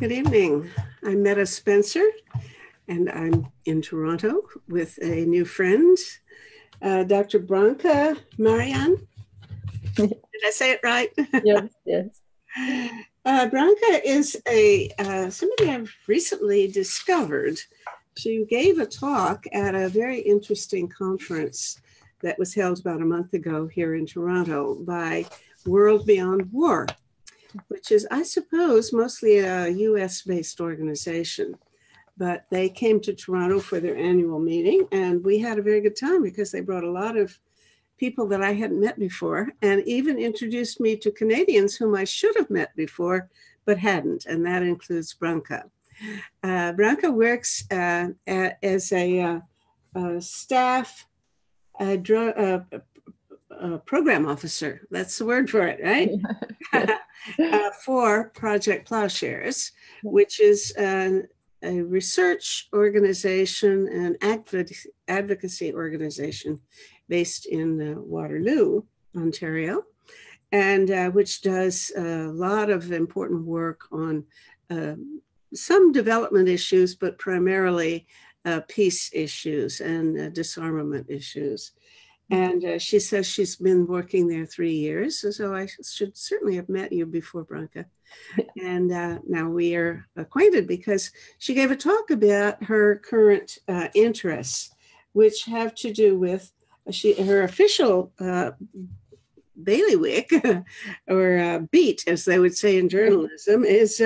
Good evening. I'm Metta Spencer, and I'm in Toronto with a new friend, Dr. Branka Marijan. Did I say it right? Yes, yes. Branka is somebody I've recently discovered. She gave a talk at a very interesting conference that was held about a month ago here in Toronto by World Beyond War, which is, I suppose, mostly a US-based organization. But they came to Toronto for their annual meeting, and we had a very good time because they brought a lot of people that I hadn't met before, and even introduced me to Canadians whom I should have met before, but hadn't, and that includes Branka. Branka works as a staff program officer. That's the word for it, right? For Project Plowshares, which is a research organization and advocacy organization based in Waterloo, Ontario, and which does a lot of important work on some development issues, but primarily peace issues and disarmament issues. And she says she's been working there 3 years. So I should certainly have met you before, Branka. And now we are acquainted because she gave a talk about her current interests, which have to do with her official bailiwick, or beat, as they would say in journalism, is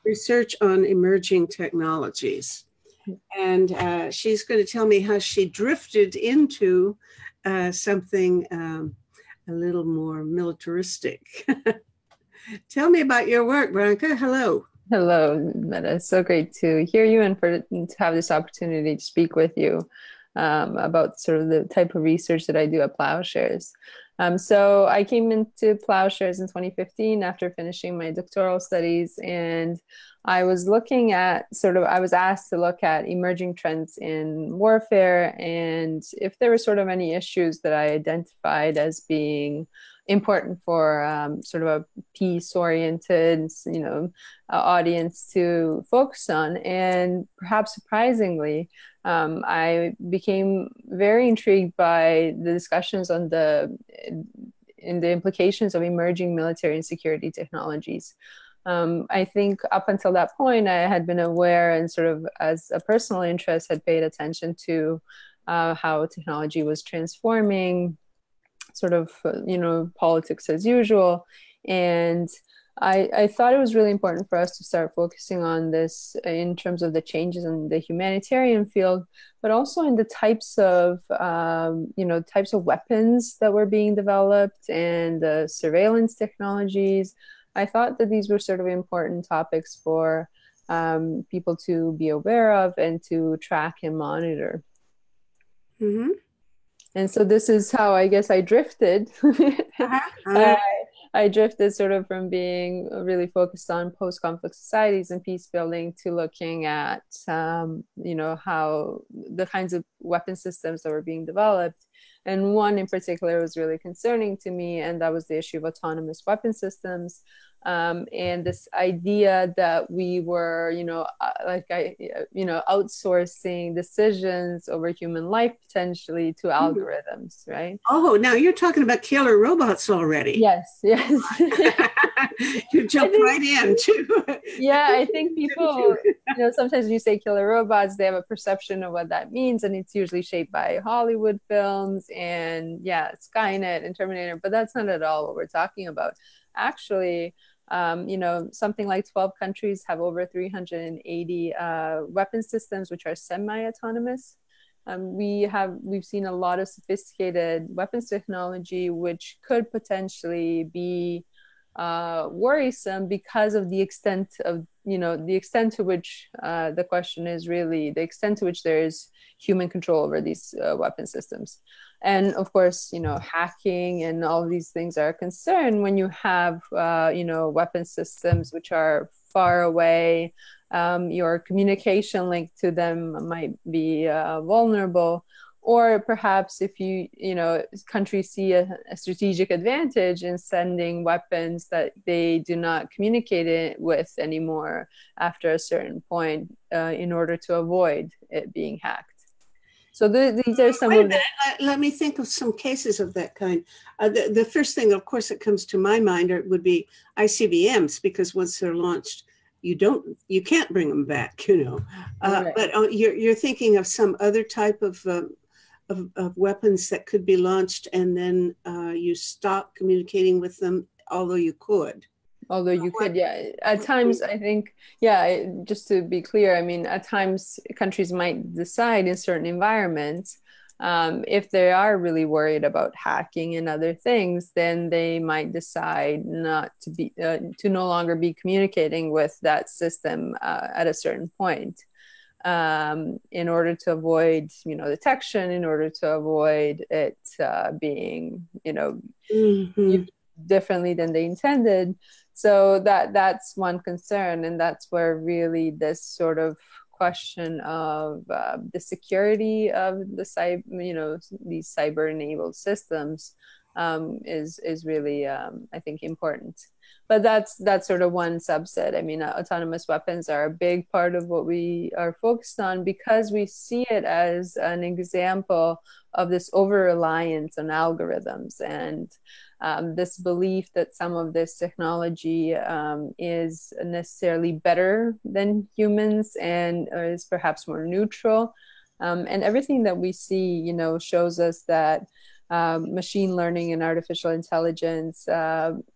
research on emerging technologies. And she's going to tell me how she drifted into something a little more militaristic. Tell me about your work, Branka. Hello. Hello, Metta. It's so great to hear you and to have this opportunity to speak with you about sort of the type of research that I do at Plowshares. So I came into Plowshares in 2015 after finishing my doctoral studies, and I was looking at I was asked to look at emerging trends in warfare and if there were sort of any issues that I identified as being important for sort of a peace-oriented, audience to focus on. And perhaps surprisingly, I became very intrigued by the discussions on the implications of emerging military and security technologies. I think up until that point, I had been aware and sort of as a personal interest had paid attention to how technology was transforming sort of, politics as usual. And I thought it was really important for us to start focusing on this in terms of the changes in the humanitarian field, but also in the types of weapons that were being developed and the surveillance technologies. I thought that these were sort of important topics for people to be aware of and to track and monitor. Mm-hmm. And so this is how I guess I drifted. I drifted sort of from being really focused on post-conflict societies and peace building to looking at, how the kinds of weapon systems that were being developed. And one in particular was really concerning to me, and that was the issue of autonomous weapon systems. And this idea that we were, outsourcing decisions over human life potentially to algorithms, right? Oh, now you're talking about killer robots already. Yes. You jumped right in too. Yeah, I think people, sometimes when you say killer robots, they have a perception of what that means, and it's usually shaped by Hollywood films and Skynet and Terminator, but that's not at all what we're talking about. Actually, something like 12 countries have over 380 weapon systems which are semi-autonomous. We've seen a lot of sophisticated weapons technology which could potentially be worrisome because of the extent to which the question is really the extent to which there is human control over these weapon systems. And of course, hacking and all of these things are a concern when you have, weapon systems which are far away. Your communication link to them might be vulnerable, or perhaps if countries see a strategic advantage in sending weapons that they do not communicate it with anymore after a certain point, in order to avoid it being hacked. So these are some of the... Let me think of some cases of that kind. The first thing, of course, that comes to my mind would be ICBMs, because once they're launched, you can't bring them back, Right. But you're thinking of some other type of weapons that could be launched, and then you stop communicating with them, although you could. Although you could, yeah. At times, I think, yeah, just to be clear, I mean, at times countries might decide in certain environments, if they are really worried about hacking and other things, then they might decide not to be, to no longer be communicating with that system at a certain point, in order to avoid, detection, in order to avoid it being, Mm-hmm. differently than they intended. So that's one concern, and that's where really this sort of question of the security of the these cyber-enabled systems is really, I think, important. But that's sort of one subset. I mean, autonomous weapons are a big part of what we are focused on, because we see it as an example of this over-reliance on algorithms, and this belief that some of this technology is necessarily better than humans and is perhaps more neutral. And everything that we see, shows us that machine learning and artificial intelligence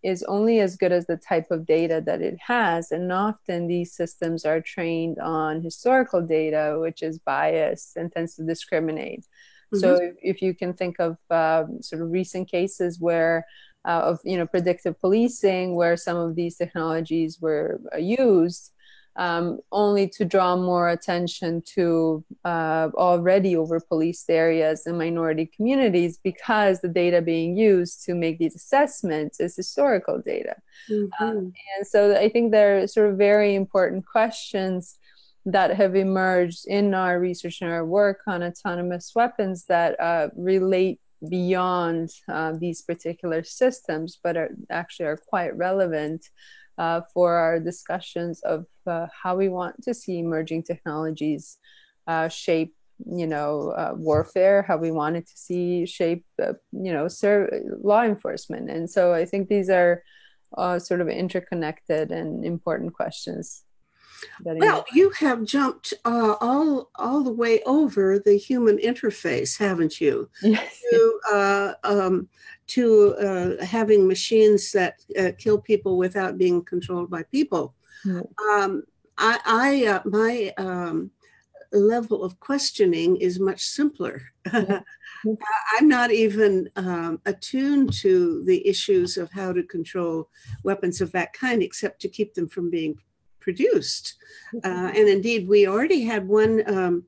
is only as good as the type of data that it has. And often these systems are trained on historical data, which is biased and tends to discriminate. So if you can think of sort of recent cases where of predictive policing, where some of these technologies were used only to draw more attention to already over-policed areas and minority communities, because the data being used to make these assessments is historical data. And so I think there are sort of very important questions that have emerged in our research and our work on autonomous weapons that relate beyond these particular systems, but are quite relevant for our discussions of how we want to see emerging technologies shape, warfare, how we wanted to see shape, law enforcement. And so I think these are sort of interconnected and important questions. Well, you have jumped all the way over the human interface, haven't you? Yes. To having machines that kill people without being controlled by people. My level of questioning is much simpler. I'm not even attuned to the issues of how to control weapons of that kind, except to keep them from being produced. And indeed, we already had one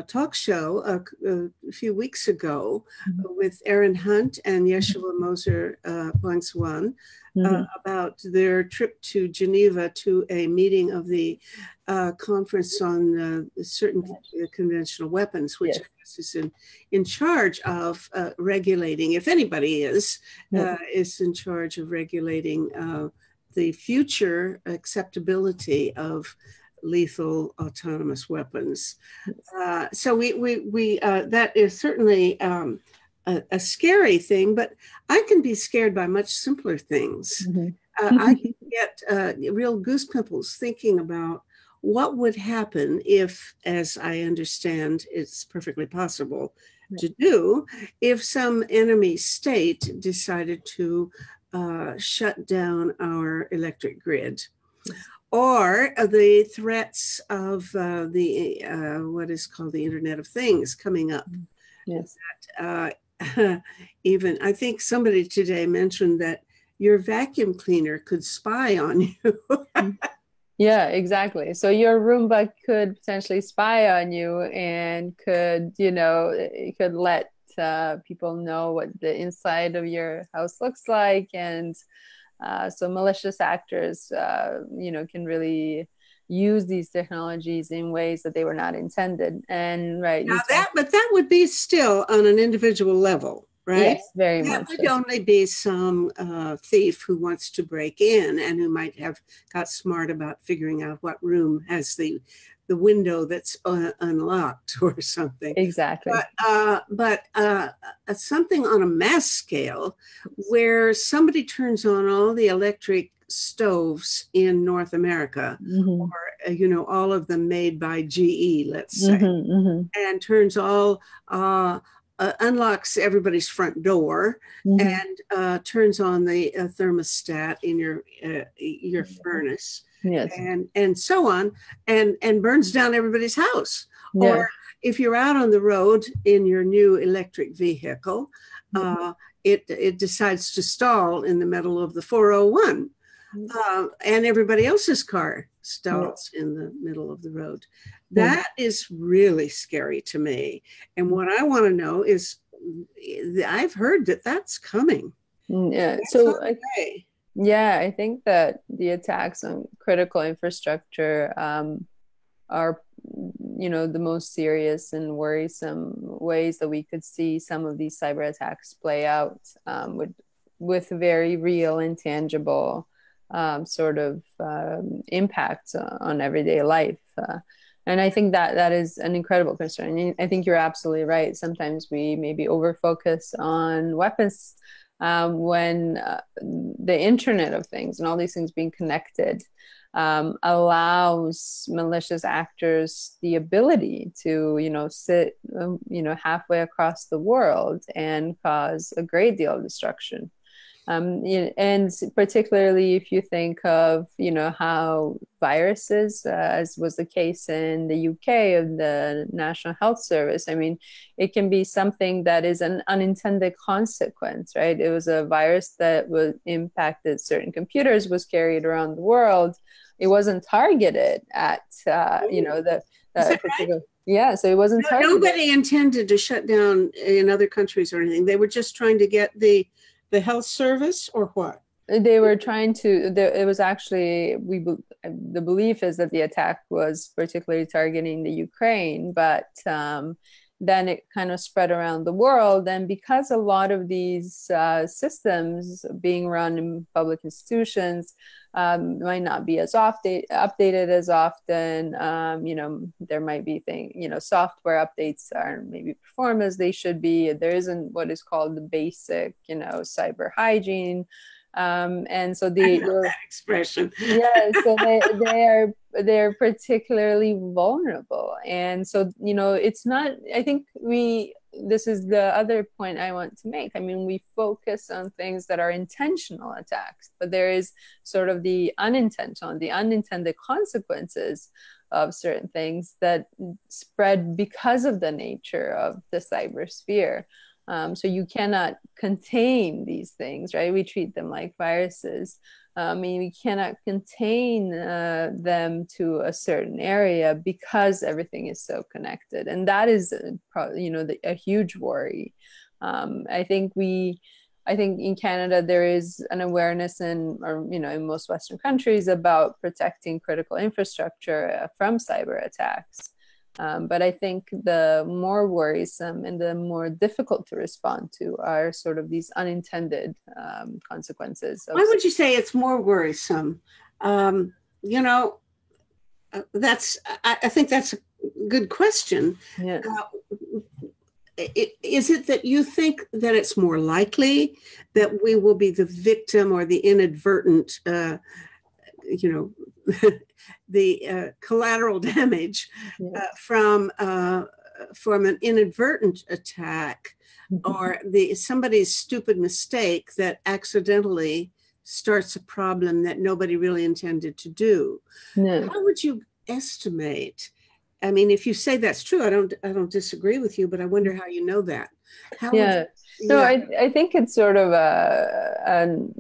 talk show a few weeks ago with Aaron Hunt and Yeshua Moser Poinswan about their trip to Geneva to a meeting of the conference on certain conventional weapons, which I guess is in charge of regulating, if anybody is in charge of regulating the future acceptability of lethal autonomous weapons. So we that is certainly a scary thing, but I can be scared by much simpler things. I can get real goose pimples thinking about what would happen if, as I understand it's perfectly possible to do, if some enemy state decided to shut down our electric grid, or the threats of what is called the Internet of Things coming up. Yes. Even I think somebody today mentioned that your vacuum cleaner could spy on you. Yeah, exactly. So your Roomba could potentially spy on you and could let people know what the inside of your house looks like. And so malicious actors, can really use these technologies in ways that they were not intended. And right, Now but that would be still on an individual level, right? yes, very That much would so. only be some thief who wants to break in and who might have got smart about figuring out what room has the window that's unlocked or something. Exactly. But something on a mass scale where somebody turns on all the electric stoves in North America, Mm-hmm. or all of them made by GE, let's say, Mm-hmm, mm-hmm. and turns unlocks everybody's front door, Mm-hmm. and turns on the thermostat in your furnace, Yes. and so on, and burns down everybody's house. Yeah. Or if you're out on the road in your new electric vehicle, it decides to stall in the middle of the 401. And everybody else's car stalls in the middle of the road. That is really scary to me. And what I want to know is, I've heard that that's coming. Yeah. That's So, okay. I think that the attacks on critical infrastructure are, the most serious and worrisome ways that we could see some of these cyber attacks play out, with very real and tangible sort of impacts on everyday life. And I think that that is an incredible concern. And I think you're absolutely right. Sometimes we maybe overfocus on weapons, when the Internet of Things and all these things being connected allows malicious actors the ability to, sit, halfway across the world and cause a great deal of destruction. And particularly if you think of, how viruses, as was the case in the UK of the National Health Service, I mean, it can be something that is an unintended consequence, right? It was a virus that was impacted certain computers, was carried around the world. It wasn't targeted at, the particular. Right? Yeah, so it wasn't targeted. Nobody intended to shut down in other countries or anything. They were just trying to get the health service, or what? They were trying to, it was actually, the belief is that the attack was particularly targeting the Ukraine, but then it kind of spread around the world. And because a lot of these systems being run in public institutions might not be as updated as often, there might be software updates aren't maybe performed as they should be. There isn't what is called the basic, cyber hygiene. And so that expression. So they're particularly vulnerable. And so, it's not, I think this is the other point I want to make. I mean, we focus on things that are intentional attacks, but there is sort of the unintended consequences of certain things that spread because of the nature of the cyber sphere. So you cannot contain these things, right? We treat them like viruses. I mean, we cannot contain them to a certain area because everything is so connected. And that is, a huge worry. I think in Canada, there is an awareness in most Western countries about protecting critical infrastructure from cyber attacks. But I think the more worrisome and the more difficult to respond to are sort of these unintended consequences. Why would you say it's more worrisome? I think that's a good question. Yeah. Is it that you think that it's more likely that we will be the victim or the inadvertent, the collateral damage from an inadvertent attack, or somebody's stupid mistake that accidentally starts a problem that nobody really intended to do? No. How would you estimate? I mean, if you say that's true, I don't disagree with you, but I wonder how you know that. I think it's sort of and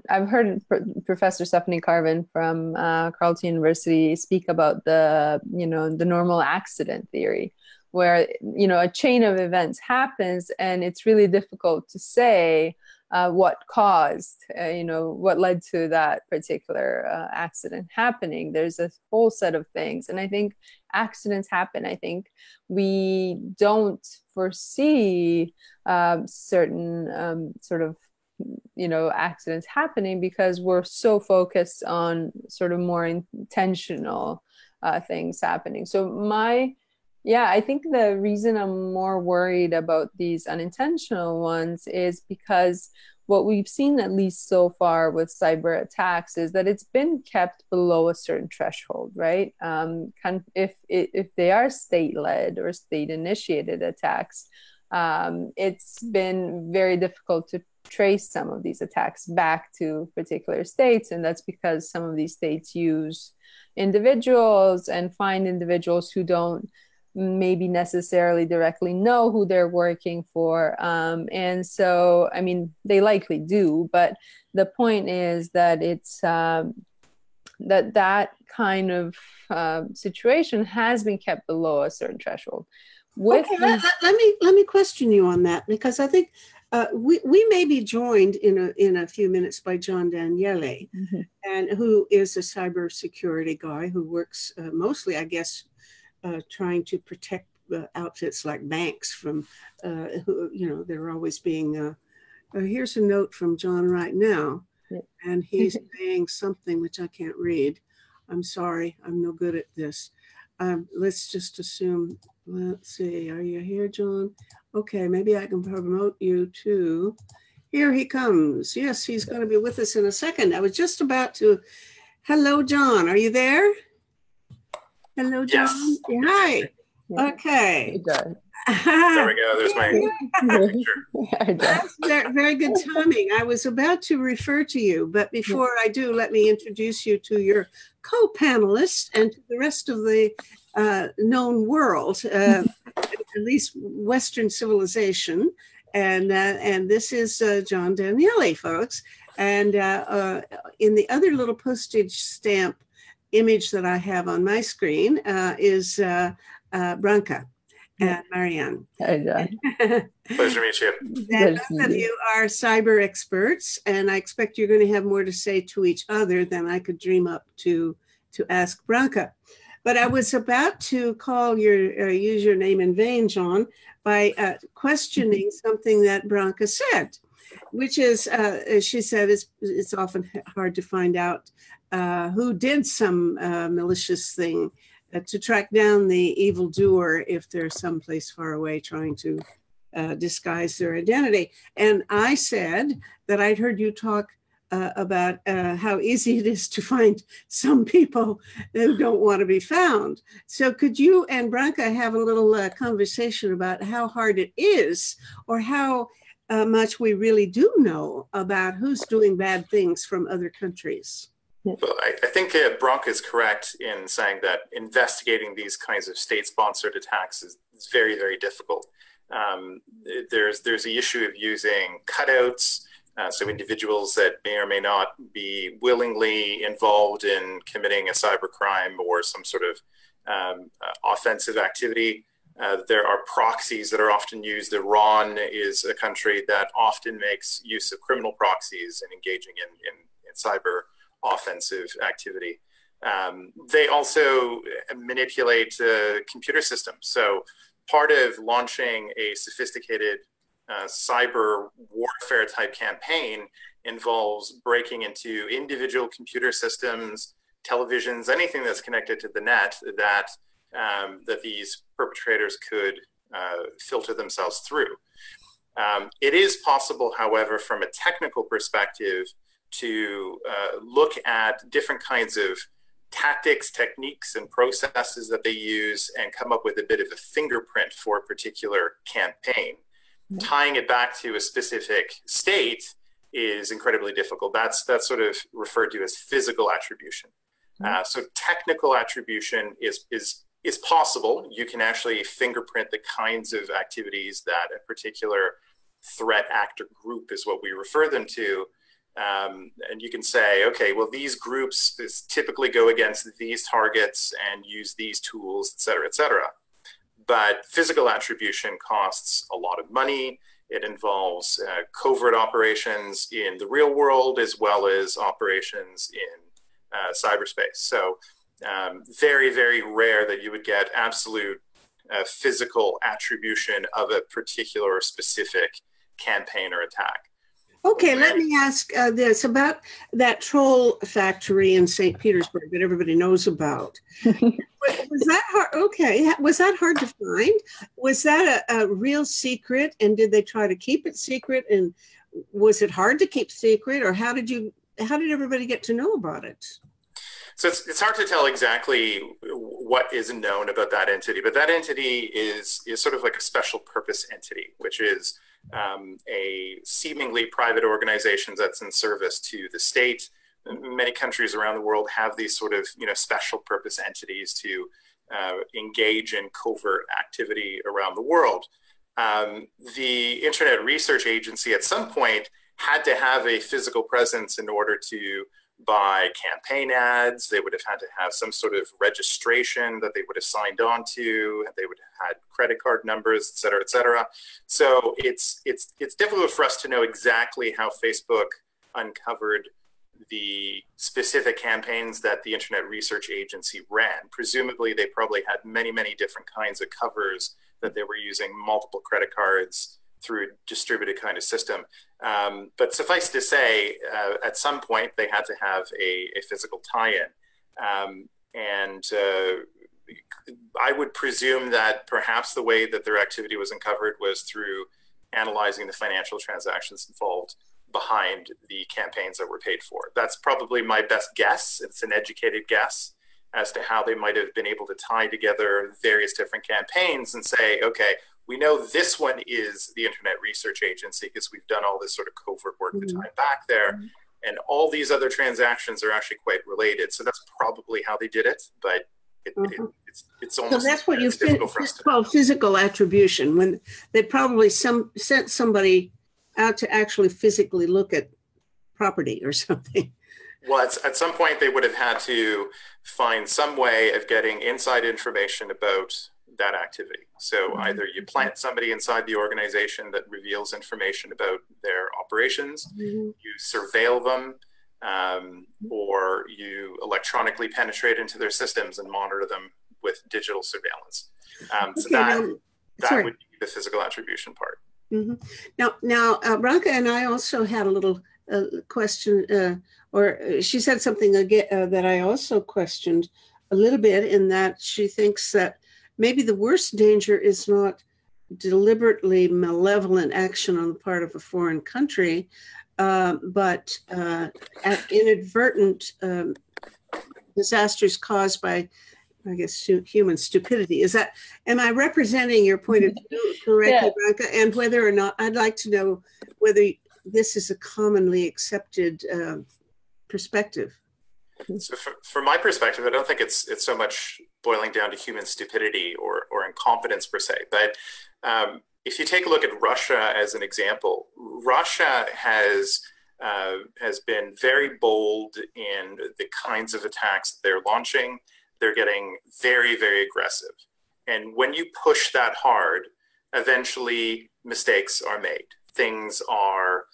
I've heard Professor Stephanie Carvin from Carleton University speak about the normal accident theory, where, you know, a chain of events happens, and it's really difficult to say what caused, you know, what led to that particular accident happening. There's a whole set of things. And I think accidents happen. I think we don't foresee certain sort of, you know, accidents happening because we're so focused on sort of more intentional things happening. So yeah, I think the reason I'm more worried about these unintentional ones is because what we've seen, at least so far with cyber attacks, is that it's been kept below a certain threshold, right? If they are state-led or state-initiated attacks, it's been very difficult to trace some of these attacks back to particular states, and that's because some of these states use individuals and find individuals who don't maybe necessarily directly know who they're working for. And so, I mean, they likely do, but the point is that it's that kind of situation has been kept below a certain threshold. Okay, let me question you on that, because I think we may be joined in a few minutes by John Daniele, and who is a cybersecurity guy who works mostly, I guess, trying to protect outfits like banks from, who, you know, they're always being. Here's a note from John right now, and he's saying something which I can't read. I'm sorry, I'm no good at this. Let's just assume. Let's see. Are you here, John? Okay, maybe I can promote you too. Here he comes. Yes, he's going to be with us in a second. I was just about to. Hello, John. Are you there? Hello, John. Yes. Yeah, hi. Okay. There we go. There's my picture. That's very good timing. I was about to refer to you, but before I do, let me introduce you to your co-panelists and to the rest of the known world, at least Western civilization. And this is John Daniele, folks. And in the other little postage stamp image that I have on my screen is Branka and Marijan. Hi, John. Pleasure to meet you. And both of you are cyber experts, and I expect you're going to have more to say to each other than I could dream up to ask Branka. But I was about to call use your name in vain, John, by questioning something that Branka said, which is, she said, it's often hard to find out who did some malicious thing to track down the evildoer if they're someplace far away trying to disguise their identity. And I said that I'd heard you talk about how easy it is to find some people who don't want to be found. So could you and Branka have a little conversation about how hard it is, or how much we really do know about who's doing bad things from other countries? Well, I think Branka is correct in saying that investigating these kinds of state-sponsored attacks is very, very difficult. There's the issue of using cutouts, so individuals that may or may not be willingly involved in committing a cybercrime or some sort of offensive activity. There are proxies that are often used. Iran is a country that often makes use of criminal proxies and engaging in cyber offensive activity. They also manipulate computer systems. So part of launching a sophisticated cyber warfare type campaign involves breaking into individual computer systems, televisions, anything that's connected to the net that these perpetrators could filter themselves through. It is possible, however, from a technical perspective, to look at different kinds of tactics, techniques, and processes that they use and come up with a bit of a fingerprint for a particular campaign. Tying it back to a specific state is incredibly difficult. That's sort of referred to as physical attribution. So technical attribution is possible. You can actually fingerprint the kinds of activities that a particular threat actor group is what we refer them to. And you can say, okay, well, these groups typically go against these targets and use these tools, et cetera, et cetera. But physical attribution costs a lot of money. It involves covert operations in the real world as well as operations in cyberspace. So very, very rare that you would get absolute physical attribution of a particular or specific campaign or attack. Okay, let me ask this about that troll factory in St. Petersburg that everybody knows about. Was that hard? Okay, was that hard to find? Was that a real secret, and did they try to keep it secret? And was it hard to keep secret, or how did everybody get to know about it? So it's hard to tell exactly what is known about that entity, but that entity is sort of like a special purpose entity, which is a seemingly private organization that's in service to the state. Many countries around the world have these sort of special purpose entities to engage in covert activity around the world. The Internet Research Agency at some point had to have a physical presence in order to buy campaign ads. They would have had to have some sort of registration that they would have signed on to, and they would have had credit card numbers, et cetera, et cetera. So it's difficult for us to know exactly how Facebook uncovered the specific campaigns that the Internet Research Agency ran. Presumably, they probably had many, many different kinds of covers that they were using multiple credit cards through a distributed kind of system. But suffice to say, at some point, they had to have a physical tie-in. And I would presume that perhaps the way that their activity was uncovered was through analyzing the financial transactions involved behind the campaigns that were paid for. That's probably my best guess. It's an educated guess as to how they might have been able to tie together various different campaigns and say, okay, we know this one is the Internet Research Agency because we've done all this sort of covert work to tie back there. And all these other transactions are actually quite related. So that's probably how they did it, but it's almost, so that's what you call physical attribution, when they probably sent somebody out to actually physically look at property or something. Well, at some point they would have had to find some way of getting inside information about that activity. So either you plant somebody inside the organization that reveals information about their operations, you surveil them, or you electronically penetrate into their systems and monitor them with digital surveillance. So that would be the physical attribution part. Now, Branka and I also had a little question, or she said something again that I also questioned a little bit, in that she thinks that maybe the worst danger is not deliberately malevolent action on the part of a foreign country, but inadvertent disasters caused by, I guess, human stupidity. Am I representing your point of view correctly, Branka? And whether or not, I'd like to know whether this is a commonly accepted perspective. So from my perspective, I don't think it's so much boiling down to human stupidity or incompetence per se. But if you take a look at Russia as an example, Russia has been very bold in the kinds of attacks that they're launching. They're getting very, very aggressive. And when you push that hard, eventually mistakes are made. Things are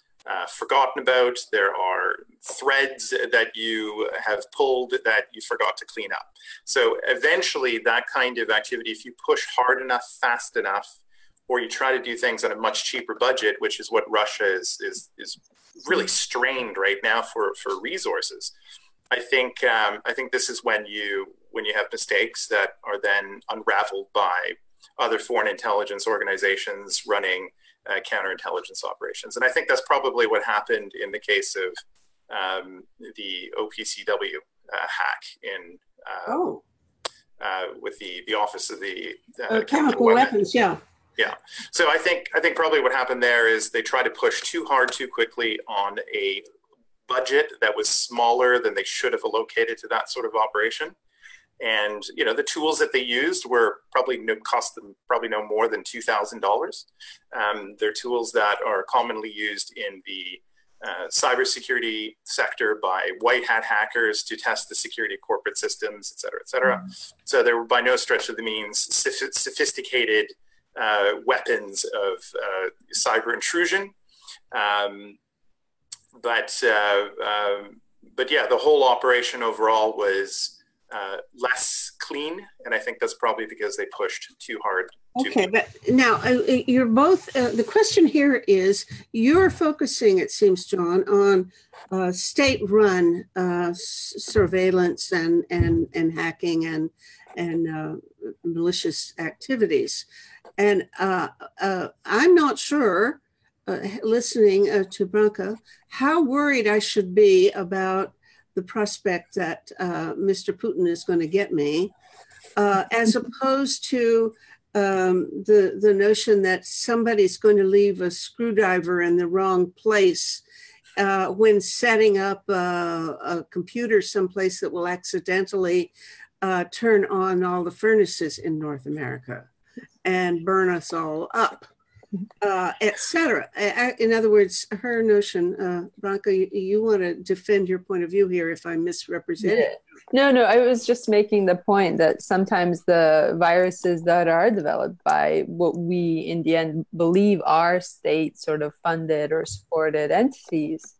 forgotten about. There are threads that you have pulled that you forgot to clean up. So eventually that kind of activity, if you push hard enough, fast enough, or you try to do things on a much cheaper budget, which is what Russia is really strained right now for resources. I think this is when you have mistakes that are then unraveled by other foreign intelligence organizations running counterintelligence operations. And I think that's probably what happened in the case of the OPCW hack in with the Office of the Chemical Weapons, yeah. Yeah. So I think probably what happened there is they tried to push too hard too quickly on a budget that was smaller than they should have allocated to that sort of operation. And the tools that they used were cost them no more than $2,000. They're tools that are commonly used in the cybersecurity sector by white hat hackers to test the security of corporate systems, et cetera, et cetera. So there were by no stretch of the means sophisticated weapons of cyber intrusion. But yeah, the whole operation overall was less clean, and I think that's probably because they pushed too hard. Okay, but now you're both, the question here is, you're focusing, it seems, John, on state-run surveillance and hacking and malicious activities. And I'm not sure, listening to Branka, how worried I should be about the prospect that Mr. Putin is going to get me, as opposed to the notion that somebody's going to leave a screwdriver in the wrong place when setting up a computer someplace that will accidentally turn on all the furnaces in North America and burn us all up, etc. In other words, her notion, Branka, you want to defend your point of view here if I misrepresent it. No, I was just making the point that sometimes the viruses that are developed by what we in the end believe are state sort of funded or supported entities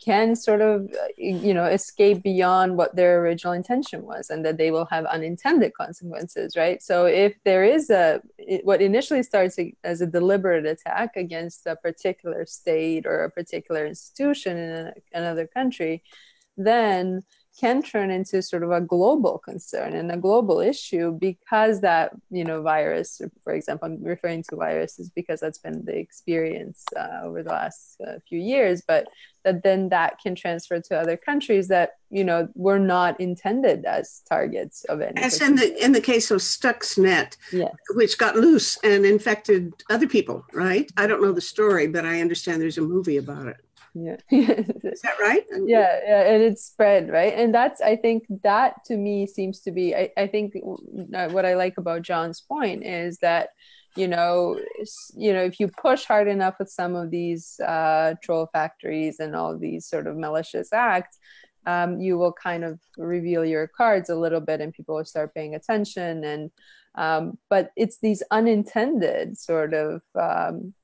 can sort of, escape beyond what their original intention was, and that they will have unintended consequences, right? So if there is what initially starts as a deliberate attack against a particular state or a particular institution in another country, then can turn into sort of a global concern and a global issue, because that, virus, for example, I'm referring to viruses because that's been the experience over the last few years, but that can transfer to other countries that, were not intended as targets of any. As in the case of Stuxnet, yes, which got loose and infected other people, right? I don't know the story, but I understand there's a movie about it. Yeah. Is that right? Yeah, and it's spread, right? And I think that to me seems to be, I think what I like about John's point is that, if you push hard enough with some of these troll factories and all these sort of malicious acts, you will kind of reveal your cards a little bit and people will start paying attention. And but it's these unintended sort of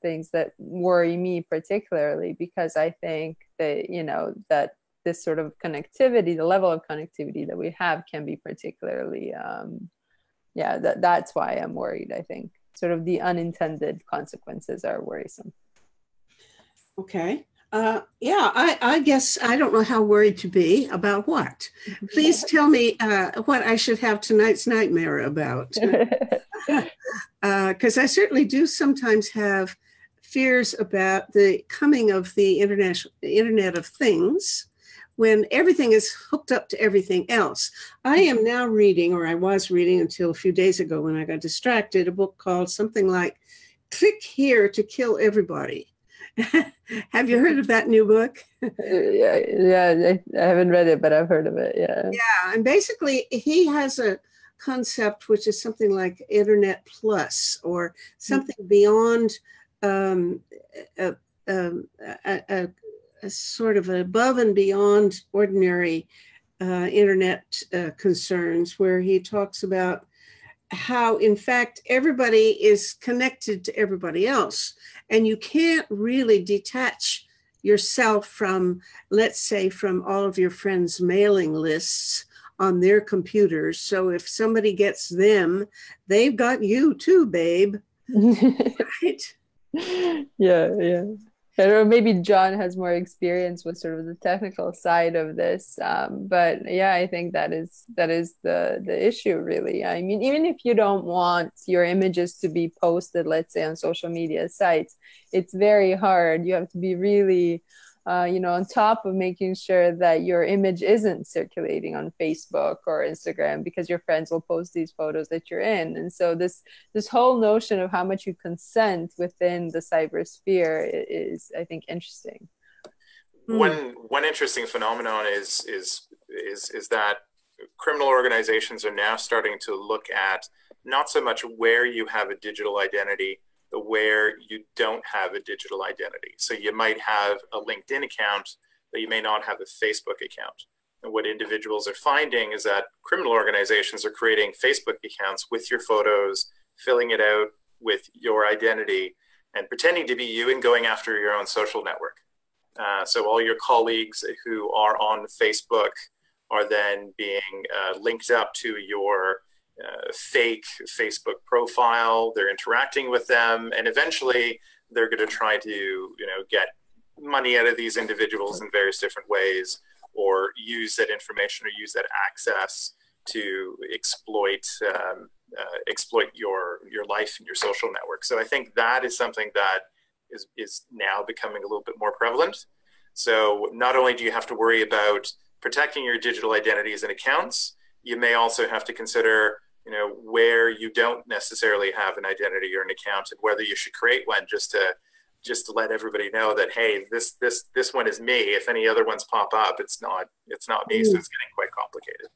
things that worry me particularly, because I think that, that this sort of connectivity, the level of connectivity that we have can be particularly, that's why I'm worried. I think sort of the unintended consequences are worrisome. Okay. I guess I don't know how worried to be about what. Please tell me what I should have tonight's nightmare about. Because I certainly do sometimes have fears about the coming of the Internet of Things, when everything is hooked up to everything else. I am now reading, or I was reading until a few days ago when I got distracted, a book called something like Click Here to Kill Everybody. Have you heard of that new book? Yeah, I haven't read it, but I've heard of it. Yeah, and basically he has a concept which is something like Internet Plus, or something beyond a sort of above and beyond ordinary internet concerns, where he talks about how, in fact, everybody is connected to everybody else. And you can't really detach yourself from, let's say, from all of your friends' mailing lists on their computers. So if somebody gets them, they've got you too, babe. Right? Yeah. I don't know, maybe John has more experience with sort of the technical side of this, but yeah, I think that is the issue, really. I mean, even if you don't want your images to be posted, let's say on social media sites, it's very hard. You have to be really on top of making sure that your image isn't circulating on Facebook or Instagram, because your friends will post these photos that you're in. And so this whole notion of how much you consent within the cybersphere is, I think, interesting. One interesting phenomenon is that criminal organizations are now starting to look at not so much where you have a digital identity, where you don't have a digital identity. So you might have a LinkedIn account, but you may not have a Facebook account. And what individuals are finding is that criminal organizations are creating Facebook accounts with your photos, filling it out with your identity, and pretending to be you and going after your own social network. So all your colleagues who are on Facebook are then being linked up to your fake Facebook profile. They're interacting with them, and eventually they're going to try to, get money out of these individuals in various different ways, or use that information or use that access to exploit your life and your social network. So I think that is something that is now becoming a little bit more prevalent. So not only do you have to worry about protecting your digital identities and accounts, you may also have to consider, where you don't necessarily have an identity or an account, and whether you should create one just to let everybody know that, hey, this one is me. If any other ones pop up, it's not me. So it's getting quite complicated.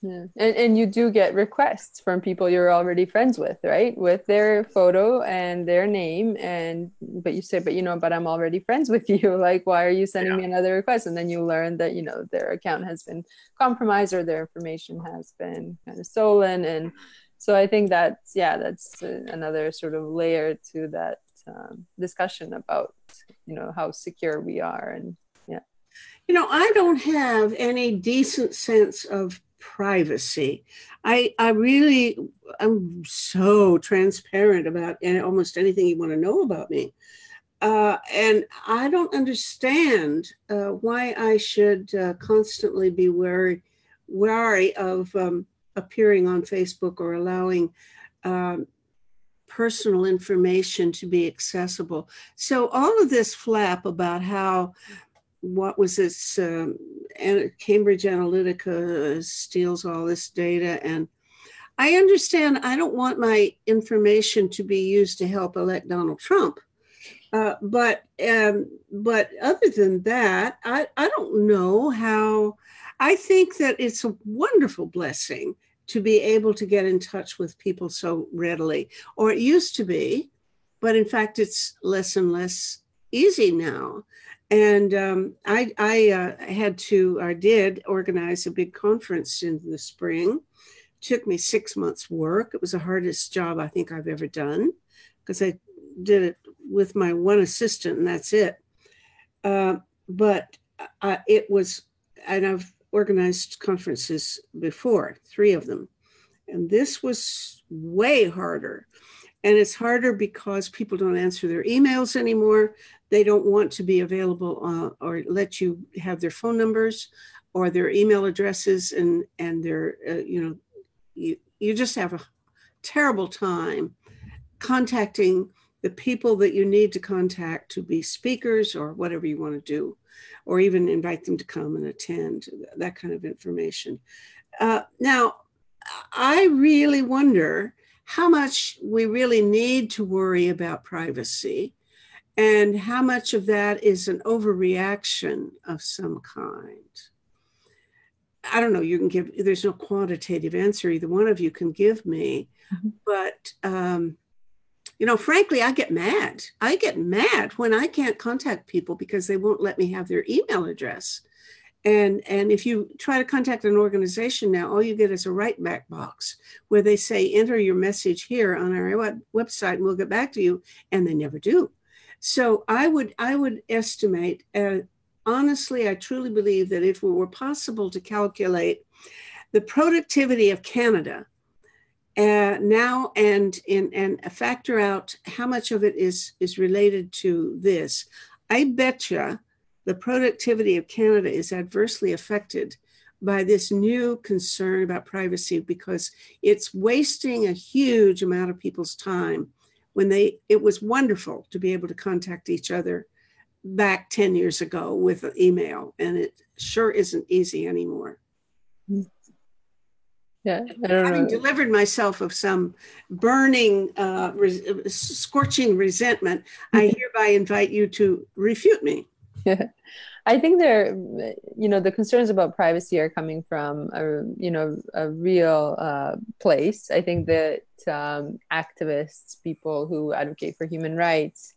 Yeah. And you do get requests from people you're already friends with, right? With their photo and their name. But you say, but I'm already friends with you. Like, why are you sending me another request? And then you learn that, their account has been compromised or their information has been kind of stolen. And so I think that's another sort of layer to that discussion about, how secure we are. And I don't have any decent sense of privacy. I'm so transparent about almost anything you want to know about me. And I don't understand why I should constantly be wary of appearing on Facebook or allowing personal information to be accessible. So all of this flap about how, what was this, Cambridge Analytica steals all this data. And I understand I don't want my information to be used to help elect Donald Trump. But other than that, I don't know how. I think that it's a wonderful blessing to be able to get in touch with people so readily, or it used to be, but in fact, it's less and less easy now. And I did organize a big conference in the spring. It took me 6 months work. It was the hardest job I think I've ever done, because I did it with my one assistant and that's it. But it was, and I've organized conferences before, 3 of them. And this was way harder. And it's harder because people don't answer their emails anymore. They don't want to be available or let you have their phone numbers or their email addresses, and their, you just have a terrible time contacting the people that you need to contact to be speakers or whatever you want to do, or even invite them to come and attend, that kind of information. Now, I really wonder how much we really need to worry about privacy, and how much of that is an overreaction of some kind. I don't know, there's no quantitative answer either one of you can give me, but frankly, I get mad. I get mad when I can't contact people because they won't let me have their email address. And if you try to contact an organization now, all you get is a write back box where they say, enter your message here on our website and we'll get back to you. And they never do. So I would estimate, honestly, I truly believe that if it were possible to calculate the productivity of Canada now and factor out how much of it is related to this, I betcha the productivity of Canada is adversely affected by this new concern about privacy, because it's wasting a huge amount of people's time when it was wonderful to be able to contact each other back 10 years ago with an email, and it sure isn't easy anymore. Yeah, I don't Having know. delivered myself of some burning, scorching resentment, I hereby invite you to refute me. Yeah. I think the concerns about privacy are coming from a real place. I think that activists, people who advocate for human rights,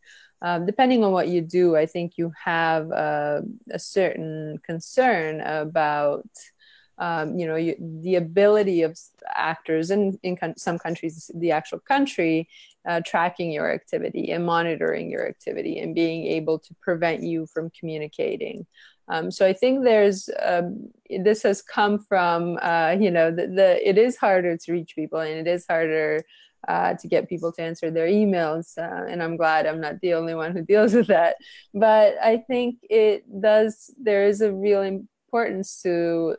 depending on what you do, I think you have a certain concern about the ability of actors in some countries, the actual country, tracking your activity and monitoring your activity and being able to prevent you from communicating. So I think this has come from, it is harder to reach people, and it is harder to get people to answer their emails. And I'm glad I'm not the only one who deals with that. But I think there is a real importance to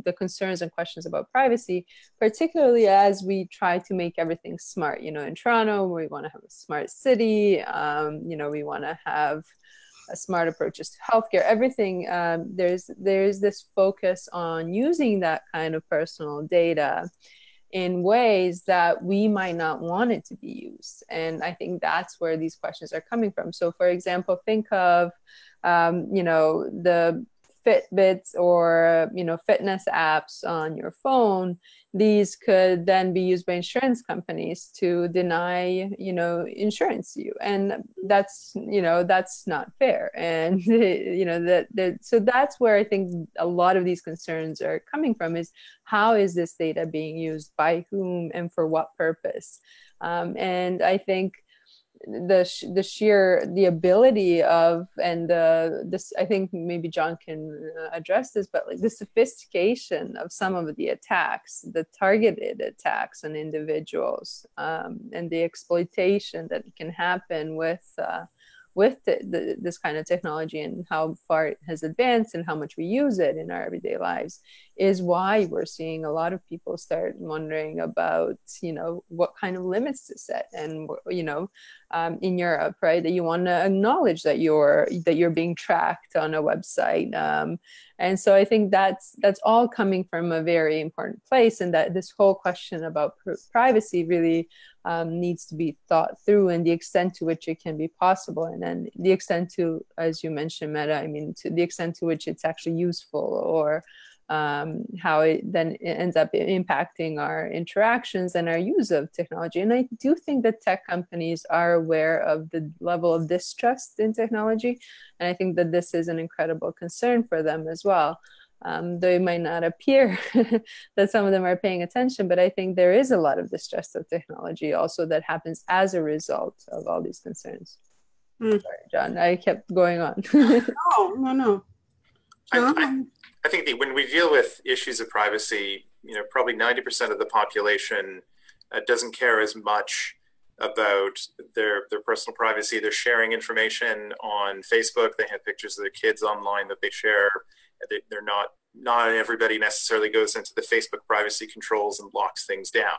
the concerns and questions about privacy, particularly as we try to make everything smart. In Toronto, we want to have a smart city. We want to have a smart approaches to healthcare. Everything, there's this focus on using that kind of personal data in ways that we might not want it to be used. And I think that's where these questions are coming from. So for example, think of, the Fitbits or, fitness apps on your phone. These could then be used by insurance companies to deny, insurance to you. And that's not fair. And, so that's where I think a lot of these concerns are coming from, is how is this data being used, by whom, and for what purpose? And I think the ability of, and this, I think maybe John can address this, but like the sophistication of some of the attacks, the targeted attacks on individuals, and the exploitation that can happen with this kind of technology, and how far it has advanced and how much we use it in our everyday lives, is why we're seeing a lot of people start wondering about, what kind of limits to set. And, in Europe, right, that you want to acknowledge that you're being tracked on a website. And so I think that's all coming from a very important place, and that this whole question about privacy really needs to be thought through, and the extent to which it can be possible, and then the extent to, as you mentioned, Metta, to the extent to which it's actually useful, or how it then ends up impacting our interactions and our use of technology. And I do think that tech companies are aware of the level of distrust in technology, and I think that this is an incredible concern for them as well. Though it might not appear that some of them are paying attention, but I think there is a lot of distrust of technology also that happens as a result of all these concerns. Sorry, John, I kept going on. No. I think that when we deal with issues of privacy, probably 90% of the population doesn't care as much about their personal privacy. They're sharing information on Facebook. They have pictures of their kids online that they share. They're not everybody necessarily goes into the Facebook privacy controls and locks things down.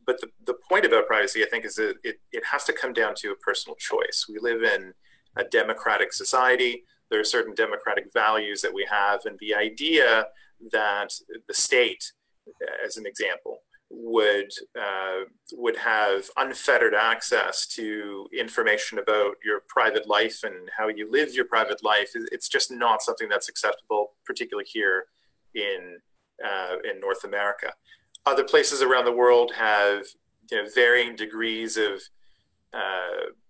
But the point about privacy, I think, is that it has to come down to a personal choice. We live in a democratic society. There are certain democratic values that we have, and the idea that the state, as an example, would have unfettered access to information about your private life and how you live your private life, it's just not something that's acceptable, particularly here in North America. Other places around the world have varying degrees of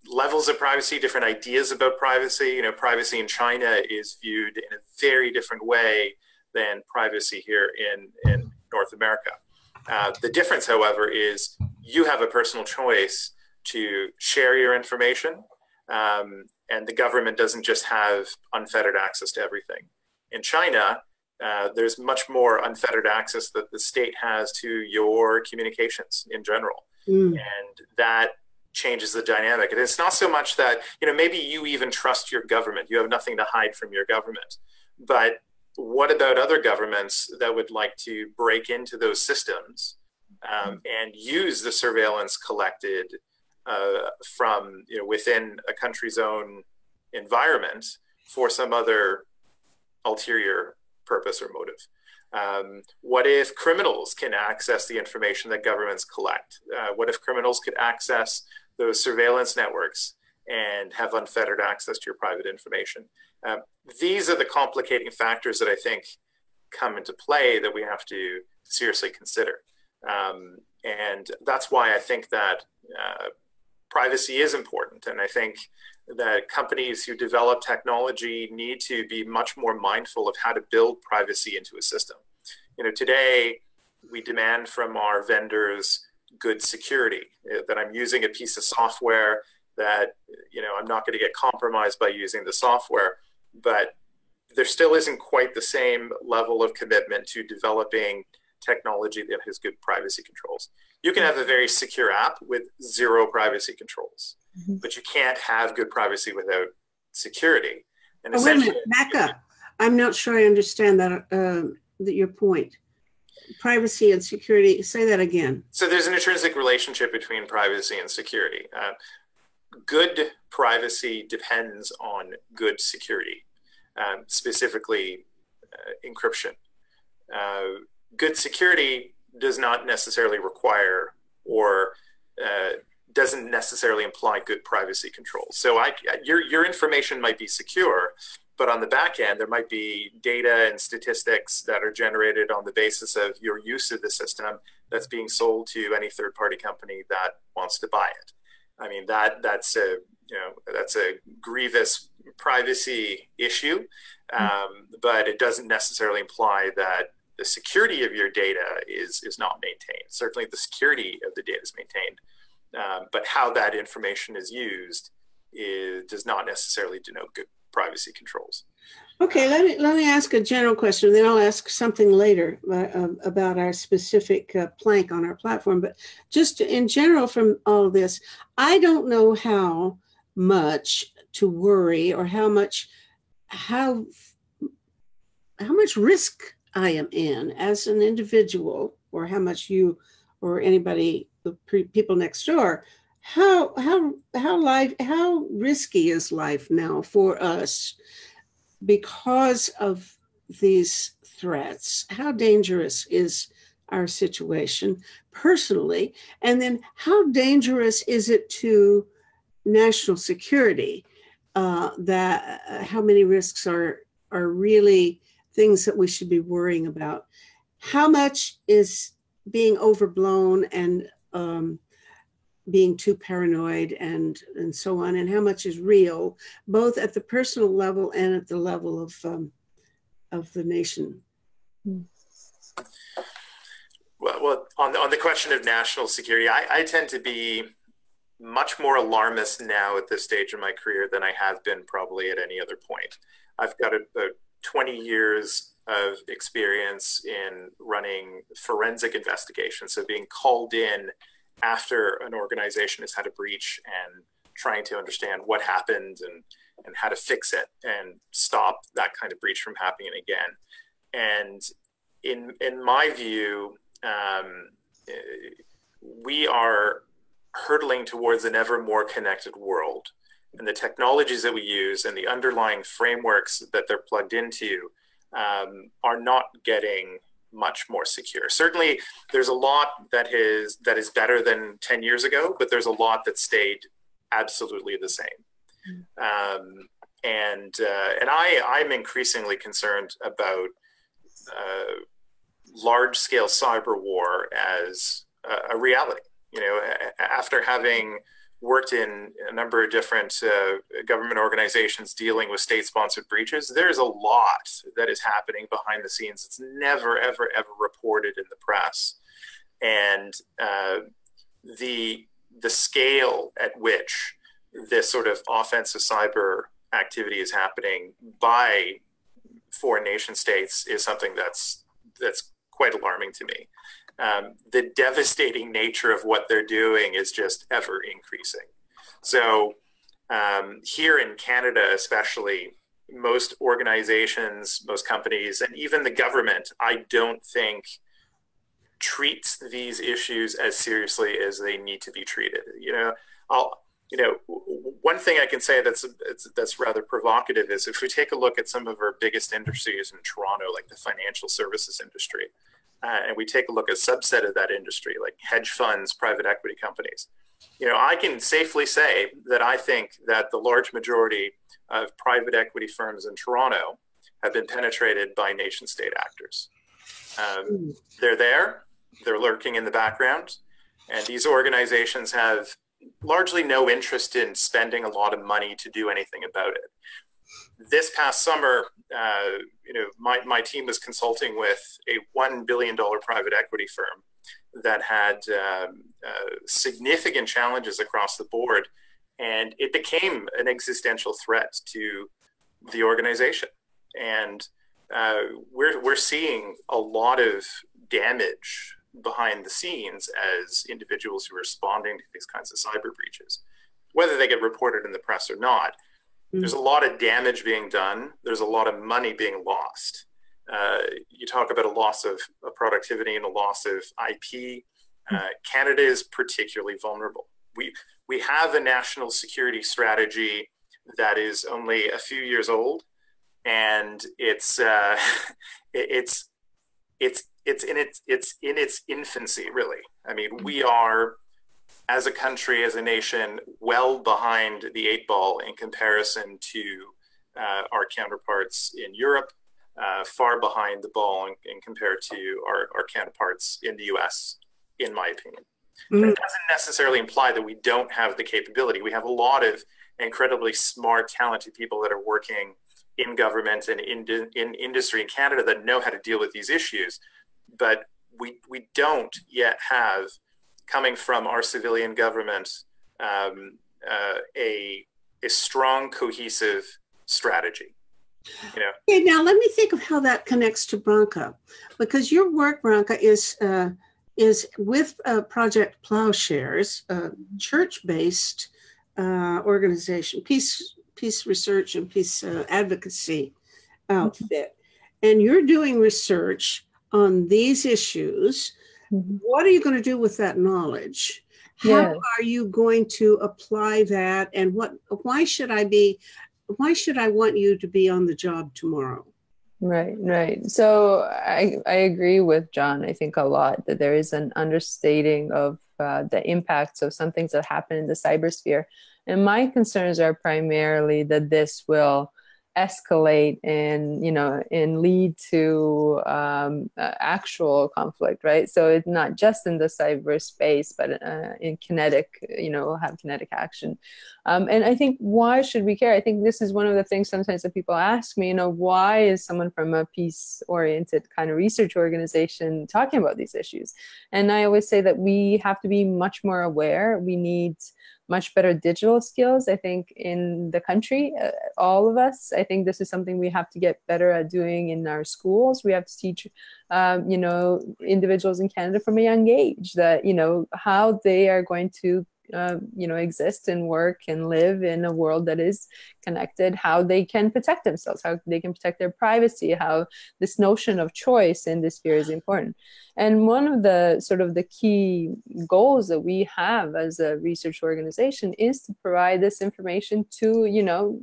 levels of privacy, different ideas about privacy. Privacy in China is viewed in a very different way than privacy here in North America. The difference, however, is you have a personal choice to share your information, and the government doesn't just have unfettered access to everything. In China, there's much more unfettered access that the state has to your communications in general. And that changes the dynamic. And it's not so much that, maybe you even trust your government. You have nothing to hide from your government. But what about other governments that would like to break into those systems and use the surveillance collected from within a country's own environment for some other ulterior purpose or motive? What if criminals can access the information that governments collect? What if criminals could access those surveillance networks and have unfettered access to your private information. These are the complicating factors that I think come into play that we have to seriously consider. And that's why I think that privacy is important. And I think that companies who develop technology need to be much more mindful of how to build privacy into a system. Today we demand from our vendors good security, that I'm using a piece of software that, I'm not going to get compromised by using the software, but there still isn't quite the same level of commitment to developing technology that has good privacy controls. You can have a very secure app with zero privacy controls, but you can't have good privacy without security. And wait a minute, back up. I'm not sure I understand that your point. Privacy and security, say that again. So there's an intrinsic relationship between privacy and security. Good privacy depends on good security, specifically encryption. Good security does not necessarily require or doesn't necessarily imply good privacy controls. So your information might be secure, but on the back end, there might be data and statistics that are generated on the basis of your use of the system that's being sold to any third-party company that wants to buy it. I mean, that's a grievous privacy issue, but it doesn't necessarily imply that the security of your data is not maintained. Certainly the security of the data is maintained, but how that information is used does not necessarily denote good privacy controls. Okay, let me ask a general question, then I'll ask something later about our specific plank on our platform. But just in general from all of this, I don't know how much to worry or how much risk I am in as an individual, or how much you or anybody, the people next door, how risky is life now for us because of these threats? How dangerous is our situation personally? And then how dangerous is it to national security? How many risks are really things that we should be worrying about? How much is being overblown and being too paranoid and so on, and how much is real, both at the personal level and at the level of the nation? Well, on the question of national security, I tend to be much more alarmist now at this stage of my career than I have been probably at any other point. I've got about 20 years of experience in running forensic investigations, so being called in after an organization has had a breach and trying to understand what happened and how to fix it and stop that kind of breach from happening again. And in my view, we are hurtling towards an ever more connected world. And the technologies that we use and the underlying frameworks that they're plugged into are not getting much more secure. Certainly, there's a lot that is better than 10 years ago, but there's a lot that stayed absolutely the same. And I'm increasingly concerned about large-scale cyber war as a reality. After having worked in a number of different government organizations dealing with state-sponsored breaches, there's a lot that is happening behind the scenes. It's never, ever, ever reported in the press. And the scale at which this sort of offensive cyber activity is happening by foreign nation states is something that's quite alarming to me. The devastating nature of what they're doing is just ever increasing. So here in Canada, especially, most organizations, most companies, and even the government, I don't think treats these issues as seriously as they need to be treated. One thing I can say that's rather provocative is if we take a look at some of our biggest industries in Toronto, like the financial services industry, and we take a look at a subset of that industry, like hedge funds, private equity companies, I can safely say that I think that the large majority of private equity firms in Toronto have been penetrated by nation state actors. They're there, they're lurking in the background, and these organizations have largely no interest in spending a lot of money to do anything about it. This past summer, my team was consulting with a $1 billion private equity firm that had significant challenges across the board, and it became an existential threat to the organization. And we're seeing a lot of damage behind the scenes as individuals who are responding to these kinds of cyber breaches, whether they get reported in the press or not. There's a lot of damage being done. There's a lot of money being lost. You talk about a loss of productivity and a loss of IP. Canada is particularly vulnerable. We have a national security strategy that is only a few years old, and it's in its infancy, really. I mean, we are, as a country, as a nation, well behind the 8 ball in comparison to our counterparts in Europe, far behind the ball in compared to our counterparts in the US, in my opinion. But it doesn't necessarily imply that we don't have the capability. We have a lot of incredibly smart, talented people that are working in government and in industry in Canada that know how to deal with these issues. But we don't yet have, coming from our civilian government, a strong, cohesive strategy. Okay, now let me think of how that connects to Branka, because your work, Branka, is with Project Plowshares, a church-based organization, peace research and peace advocacy outfit, and you're doing research on these issues. What are you going to do with that knowledge? How are you going to apply that? And why should I want you to be on the job tomorrow? Right. So I agree with John. I think a lot that there is an understating of the impacts of some things that happen in the cybersphere. And my concerns are primarily that this will escalate and lead to actual conflict, right? So it's not just in the cyberspace, but in kinetic, have kinetic action. And I think, why should we care? I think this is one of the things sometimes that people ask me, why is someone from a peace-oriented kind of research organization talking about these issues? And I always say that we have to be much more aware. We need much better digital skills, I think, in the country, all of us. I think this is something we have to get better at doing in our schools. We have to teach, individuals in Canada from a young age that, how they are going to exist and work and live in a world that is connected, how they can protect themselves, how they can protect their privacy, how this notion of choice in this sphere is important. And one of the sort of the key goals that we have as a research organization is to provide this information to,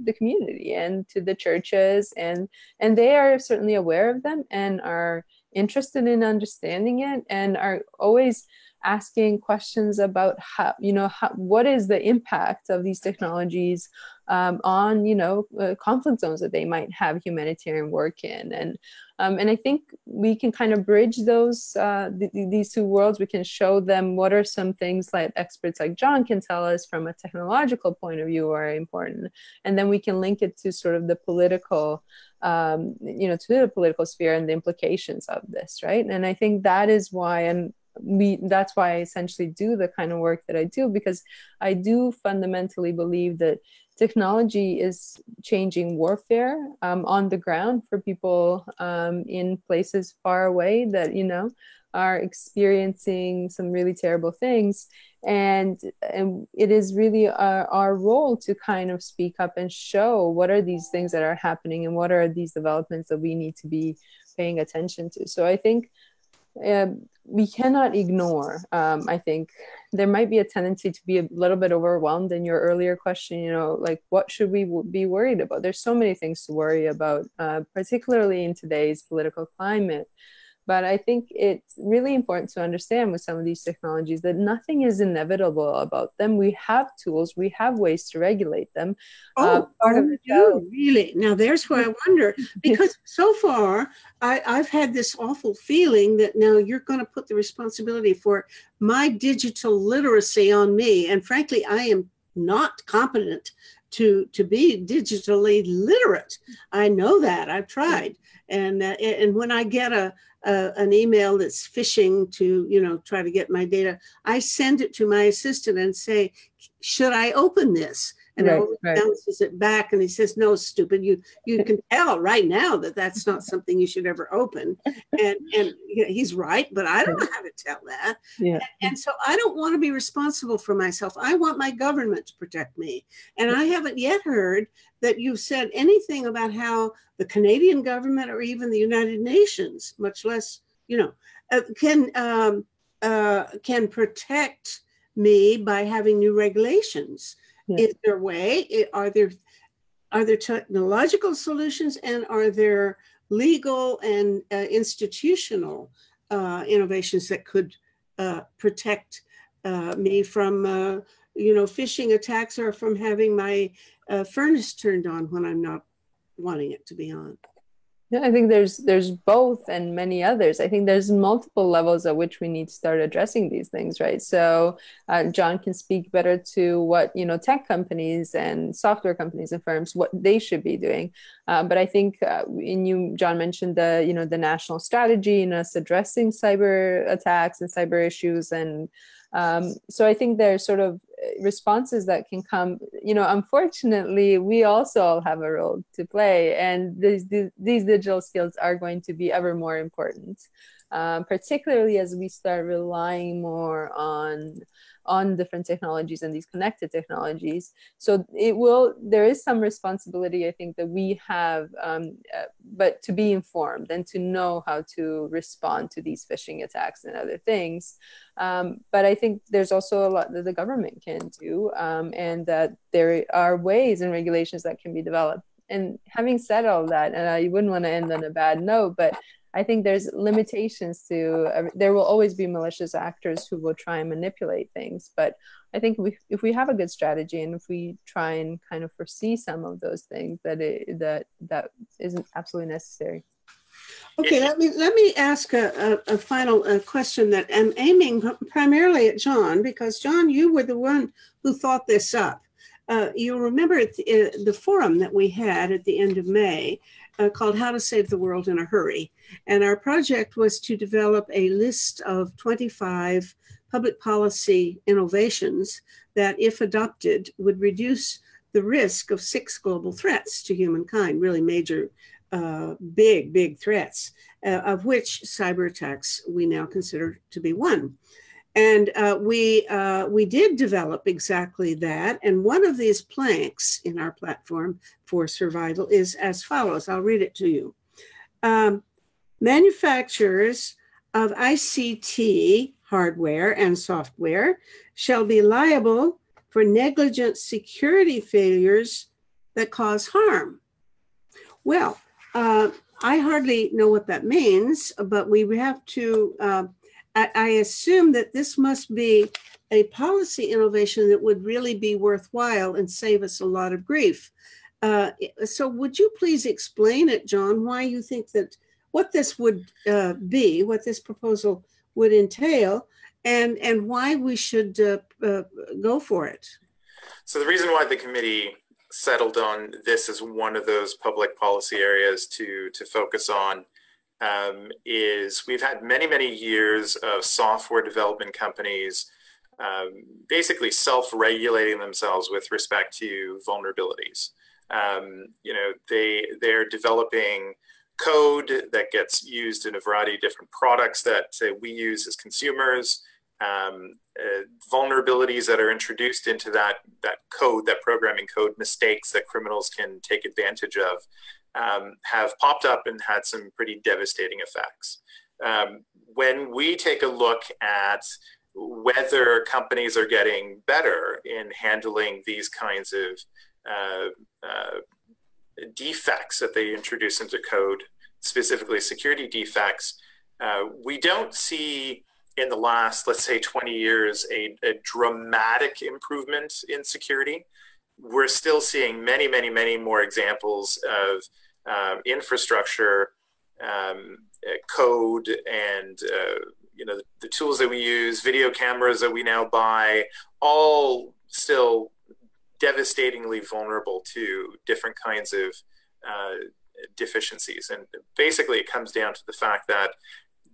the community and to the churches, and they are certainly aware of them and are interested in understanding it and are always asking questions about what is the impact of these technologies on conflict zones that they might have humanitarian work in, and I think we can kind of bridge those these two worlds. We can show them what are some things like experts like John can tell us from a technological point of view are important, and then we can link it to sort of the political to the political sphere and the implications of this, right? And I think that is why that's why I essentially do the kind of work that I do, because I do fundamentally believe that technology is changing warfare on the ground for people in places far away that, are experiencing some really terrible things. And it is really our role to kind of speak up and show what are these things that are happening and what are these developments that we need to be paying attention to. So I think we cannot ignore. I think there might be a tendency to be a little bit overwhelmed in your earlier question, like what should we be worried about? There's so many things to worry about, particularly in today's political climate. But I think it's really important to understand with some of these technologies that nothing is inevitable about them. We have tools, we have ways to regulate them. Oh, Part of the you really? Now there's where I wonder, because so far I've had this awful feeling that now you're going to put the responsibility for my digital literacy on me. And frankly, I am not competent to be digitally literate. I know that. I've tried. And when I get an email that's phishing to try to get my data, I send it to my assistant and say, should I open this? And right, it bounces it back, and he says, "No, stupid. You can tell right now that that's not something you should ever open." And he's right, but I don't know how to tell that. Yeah. And so I don't want to be responsible for myself. I want my government to protect me. And I haven't yet heard that you've said anything about how the Canadian government or even the United Nations, much less can protect me by having new regulations. Yeah. Is there a way? Are there technological solutions, and are there legal and institutional innovations that could protect me from phishing attacks, or from having my furnace turned on when I'm not wanting it to be on? Yeah, I think there's both and many others. I think there's multiple levels at which we need to start addressing these things, right? So John can speak better to what tech companies and software companies and firms, what they should be doing. But I think John mentioned the national strategy and us addressing cyber attacks and cyber issues, and so I think there's sort of responses that can come. Unfortunately, we also all have a role to play, and these digital skills are going to be ever more important, particularly as we start relying more on different technologies and these connected technologies. So there is some responsibility, I think, that we have, but to be informed and to know how to respond to these phishing attacks and other things. But I think there's also a lot that the government can do, and that there are ways and regulations that can be developed. And having said all that, and I wouldn't want to end on a bad note, but I think there's limitations to, there will always be malicious actors who will try and manipulate things. But I think if we have a good strategy, and if we try and kind of foresee some of those things, that isn't absolutely necessary. Okay, let me ask a final question that I'm aiming primarily at John, because John, you were the one who thought this up. You remember the forum that we had at the end of May called How to Save the World in a Hurry. And our project was to develop a list of 25 public policy innovations that, if adopted, would reduce the risk of 6 global threats to humankind, really major, big threats, of which cyber attacks we now consider to be one. And we did develop exactly that. And one of these planks in our platform for survival is as follows. I'll read it to you. Manufacturers of ICT hardware and software shall be liable for negligent security failures that cause harm. Well, I hardly know what that means, but we have to, I assume that this must be a policy innovation that would really be worthwhile and save us a lot of grief. So would you please explain it, John, why you think that, what this would be, what this proposal would entail, and why we should go for it? So the reason why the committee settled on this as one of those public policy areas to focus on is we've had many years of software development companies basically self-regulating themselves with respect to vulnerabilities. They're developing code that gets used in a variety of different products that we use as consumers. Vulnerabilities that are introduced into that code, that programming code, mistakes that criminals can take advantage of, have popped up and had some pretty devastating effects. When we take a look at whether companies are getting better in handling these kinds of defects that they introduce into code, specifically security defects, We don't see in the last, let's say, 20 years, a dramatic improvement in security. We're still seeing many, many, many more examples of infrastructure, code, and the tools that we use, video cameras that we now buy, all still devastatingly vulnerable to different kinds of deficiencies. And basically, it comes down to the fact that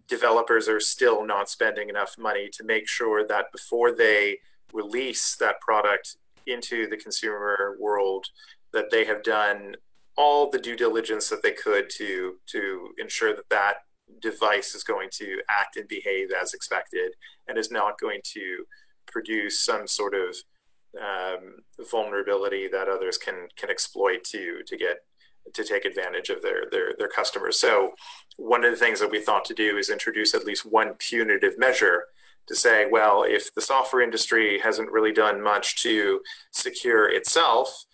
developers are still not spending enough money to make sure that before they release that product into the consumer world, that they have done all the due diligence that they could to ensure that that device is going to act and behave as expected and is not going to produce some sort of vulnerability that others can exploit to take advantage of their customers. So one of the things that we thought to do is introduce at least one punitive measure to say, well, if the software industry hasn't really done much to secure itself,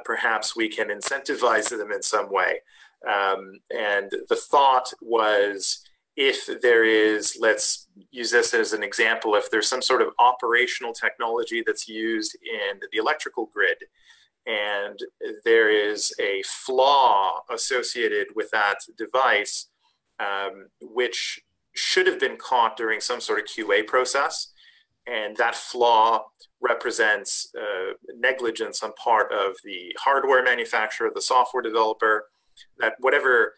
perhaps we can incentivize them in some way. And the thought was, if there is, let's use this as an example, if there's some sort of operational technology that's used in the electrical grid, and there is a flaw associated with that device, which should have been caught during some sort of QA process, and that flaw represents negligence on part of the hardware manufacturer, the software developer, that whatever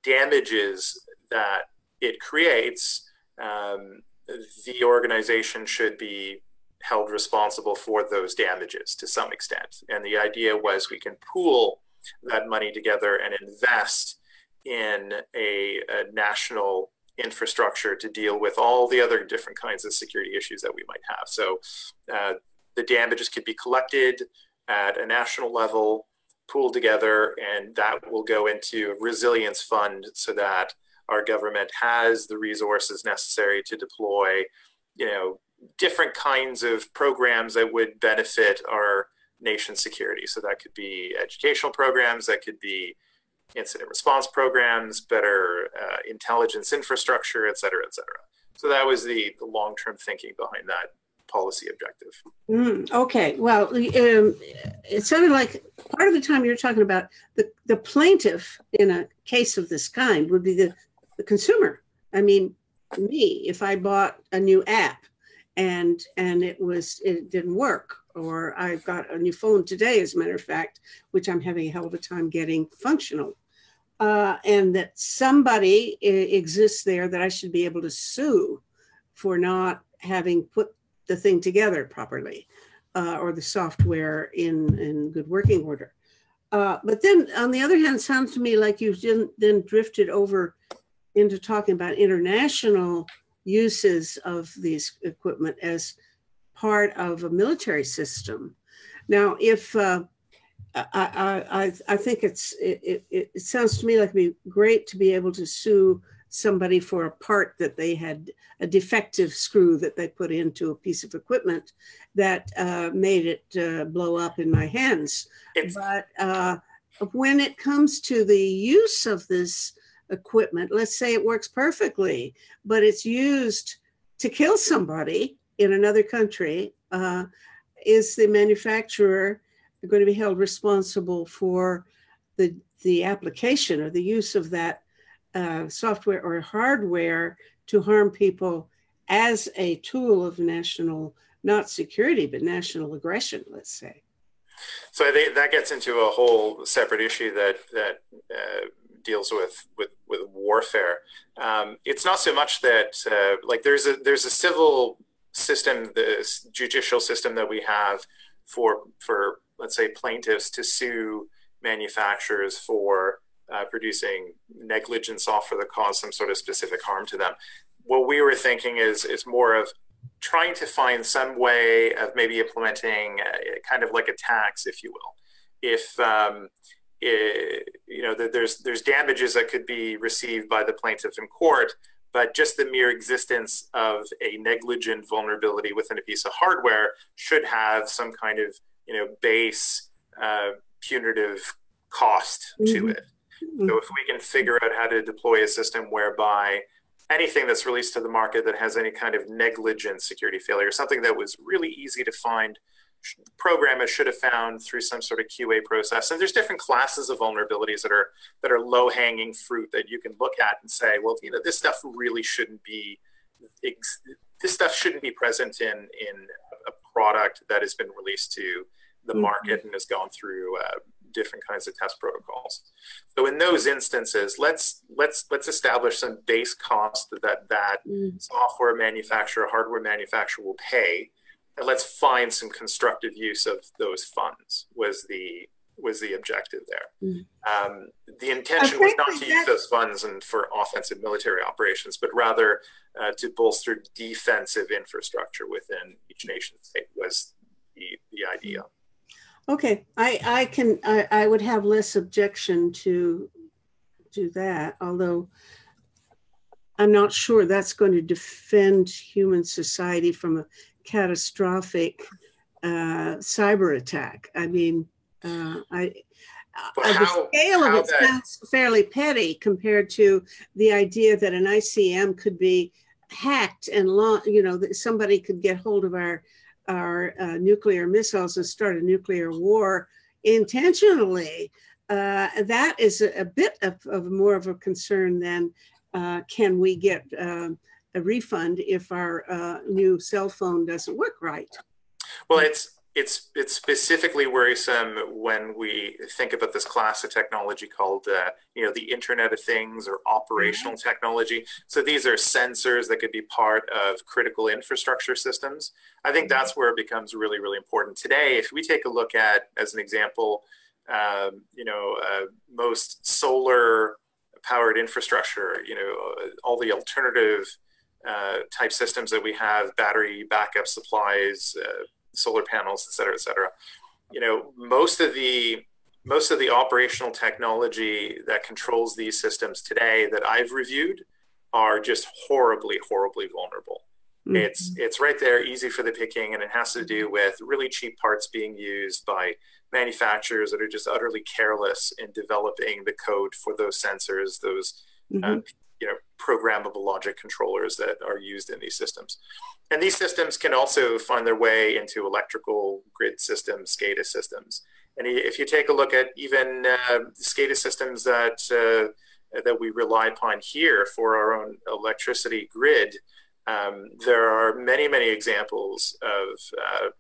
damages that it creates, the organization should be held responsible for those damages to some extent. And the idea was we can pool that money together and invest in a national infrastructure to deal with all the other different kinds of security issues that we might have. So the damages could be collected at a national level, pooled together, and that will go into a resilience fund so that our government has the resources necessary to deploy, different kinds of programs that would benefit our nation's security. So that could be educational programs, that could be incident response programs, better intelligence infrastructure, et cetera, et cetera. So that was the long-term thinking behind that policy objective. Okay, well, it sounded like part of the time you're talking about the plaintiff in a case of this kind would be the consumer. I mean, me, if I bought a new app and it didn't work, or I got a new phone today, as a matter of fact, which I'm having a hell of a time getting functional, and that somebody exists there that I should be able to sue for not having put the thing together properly, or the software in good working order. But then on the other hand, it sounds to me like you've then drifted over into talking about international uses of these equipment as part of a military system. Now, if I think it sounds to me like it'd be great to be able to sue somebody for a part that they had, a defective screw that they put into a piece of equipment that made it blow up in my hands. But when it comes to the use of this equipment, let's say it works perfectly, but it's used to kill somebody in another country, is the manufacturer going to be held responsible for the application or the use of that software or hardware to harm people as a tool of national, not security, but national aggression, let's say? So I think that gets into a whole separate issue that deals with warfare. It's not so much that like there's a civil system, the judicial system that we have for let's say plaintiffs to sue manufacturers for producing negligent software that caused some sort of specific harm to them. What we were thinking is more of trying to find some way of maybe implementing kind of like a tax, if you will. If there's damages that could be received by the plaintiff in court, but just the mere existence of a negligent vulnerability within a piece of hardware should have some kind of base punitive cost to it. So if we can figure out how to deploy a system whereby anything that's released to the market that has any kind of negligent security failure, something that was really easy to find, programmers should have found through some sort of QA process. And there's different classes of vulnerabilities that are low-hanging fruit that you can look at and say, well, this stuff really shouldn't be, this stuff shouldn't be present in a product that has been released to the market and has gone through different kinds of test protocols. So in those instances, let's establish some base cost that software manufacturer, hardware manufacturer will pay, and let's find some constructive use of those funds. Was the objective there. The intention was not to use those funds for offensive military operations, but rather to bolster defensive infrastructure within each nation state was the idea. Okay, I would have less objection to that, although I'm not sure that's going to defend human society from a catastrophic cyber attack. I mean, the scale of it sounds fairly petty compared to the idea that an ICM could be hacked and that somebody could get hold of our nuclear missiles and start a nuclear war intentionally. That is a bit of more of a concern than can we get a refund if our new cell phone doesn't work right. Well, it's specifically worrisome when we think about this class of technology called the Internet of Things or operational technology. So these are sensors that could be part of critical infrastructure systems. I think that's where it becomes really, really important. Today, if we take a look at, as an example, most solar powered infrastructure, all the alternative type systems that we have, battery backup supplies, solar panels, et cetera, et cetera. Most of the operational technology that controls these systems today that I've reviewed are just horribly, horribly vulnerable. It's right there, easy for the picking, and it has to do with really cheap parts being used by manufacturers that are just utterly careless in developing the code for those sensors, those programmable logic controllers that are used in these systems. And these systems can also find their way into electrical grid systems, SCADA systems. And if you take a look at even SCADA systems that we rely upon here for our own electricity grid, there are many, many examples of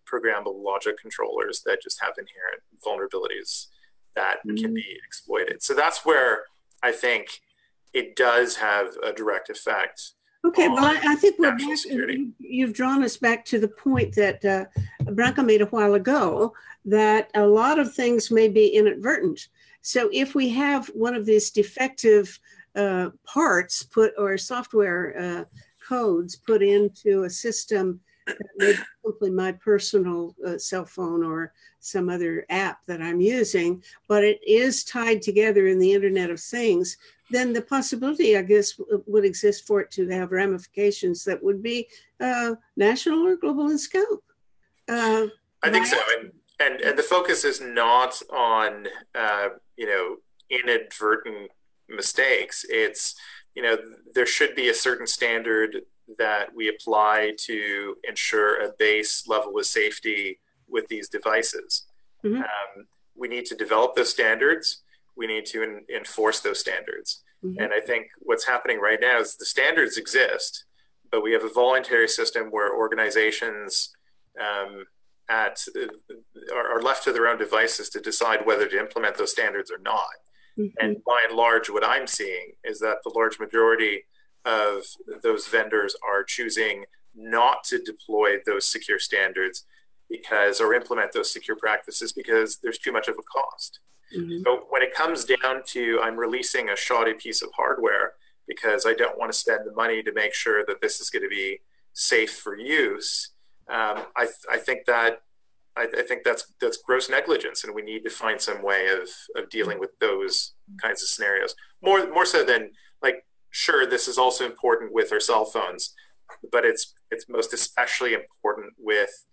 programmable logic controllers that just have inherent vulnerabilities that can be exploited. So that's where I think it does have a direct effect. Okay, well, I think you've drawn us back to the point that Branka made a while ago, that a lot of things may be inadvertent. So if we have one of these defective parts put or software codes put into a system, maybe simply my personal cell phone or some other app that I'm using, but it is tied together in the Internet of Things, then the possibility, I guess, would exist for it to have ramifications that would be national or global in scope. I think so. And the focus is not on, inadvertent mistakes. It's, there should be a certain standard that we apply to ensure a base level of safety with these devices. We need to develop those standards. We need to enforce those standards. And I think what's happening right now is the standards exist, but we have a voluntary system where organizations are left to their own devices to decide whether to implement those standards or not. And by and large, what I'm seeing is that the large majority of those vendors are choosing not to deploy those secure standards or implement those secure practices because there's too much of a cost. So when it comes down to I'm releasing a shoddy piece of hardware because I don't want to spend the money to make sure that this is going to be safe for use, I think that's gross negligence, and we need to find some way of dealing with those kinds of scenarios. More so than sure, this is also important with our cell phones, but it's most especially important with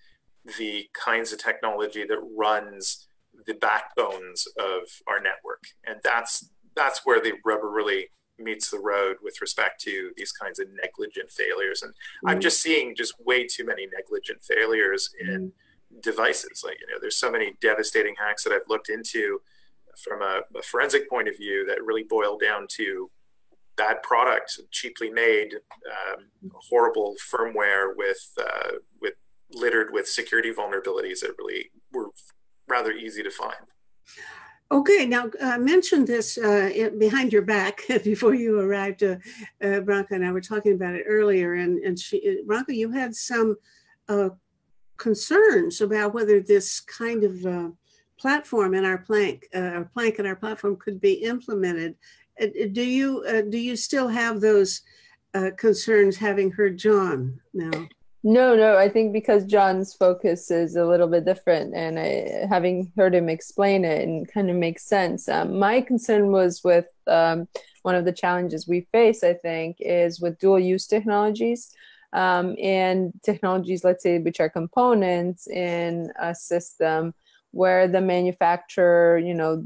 the kinds of technology that runs the backbones of our network, and that's where the rubber really meets the road with respect to these kinds of negligent failures. And I'm just seeing just way too many negligent failures in devices. Like, there's so many devastating hacks that I've looked into from a forensic point of view that really boil down to bad product, cheaply made, horrible firmware with littered with security vulnerabilities that really were rather easy to find. Okay, now I mentioned this behind your back before you arrived. Branka and I were talking about it earlier, and Branka, you had some concerns about whether this kind of platform in our plank in our platform could be implemented. Do you still have those concerns, having heard John now? No, I think because John's focus is a little bit different, and having heard him explain it, and kind of makes sense. My concern was with one of the challenges we face, I think, is with dual use technologies, and technologies, let's say, which are components in a system where the manufacturer,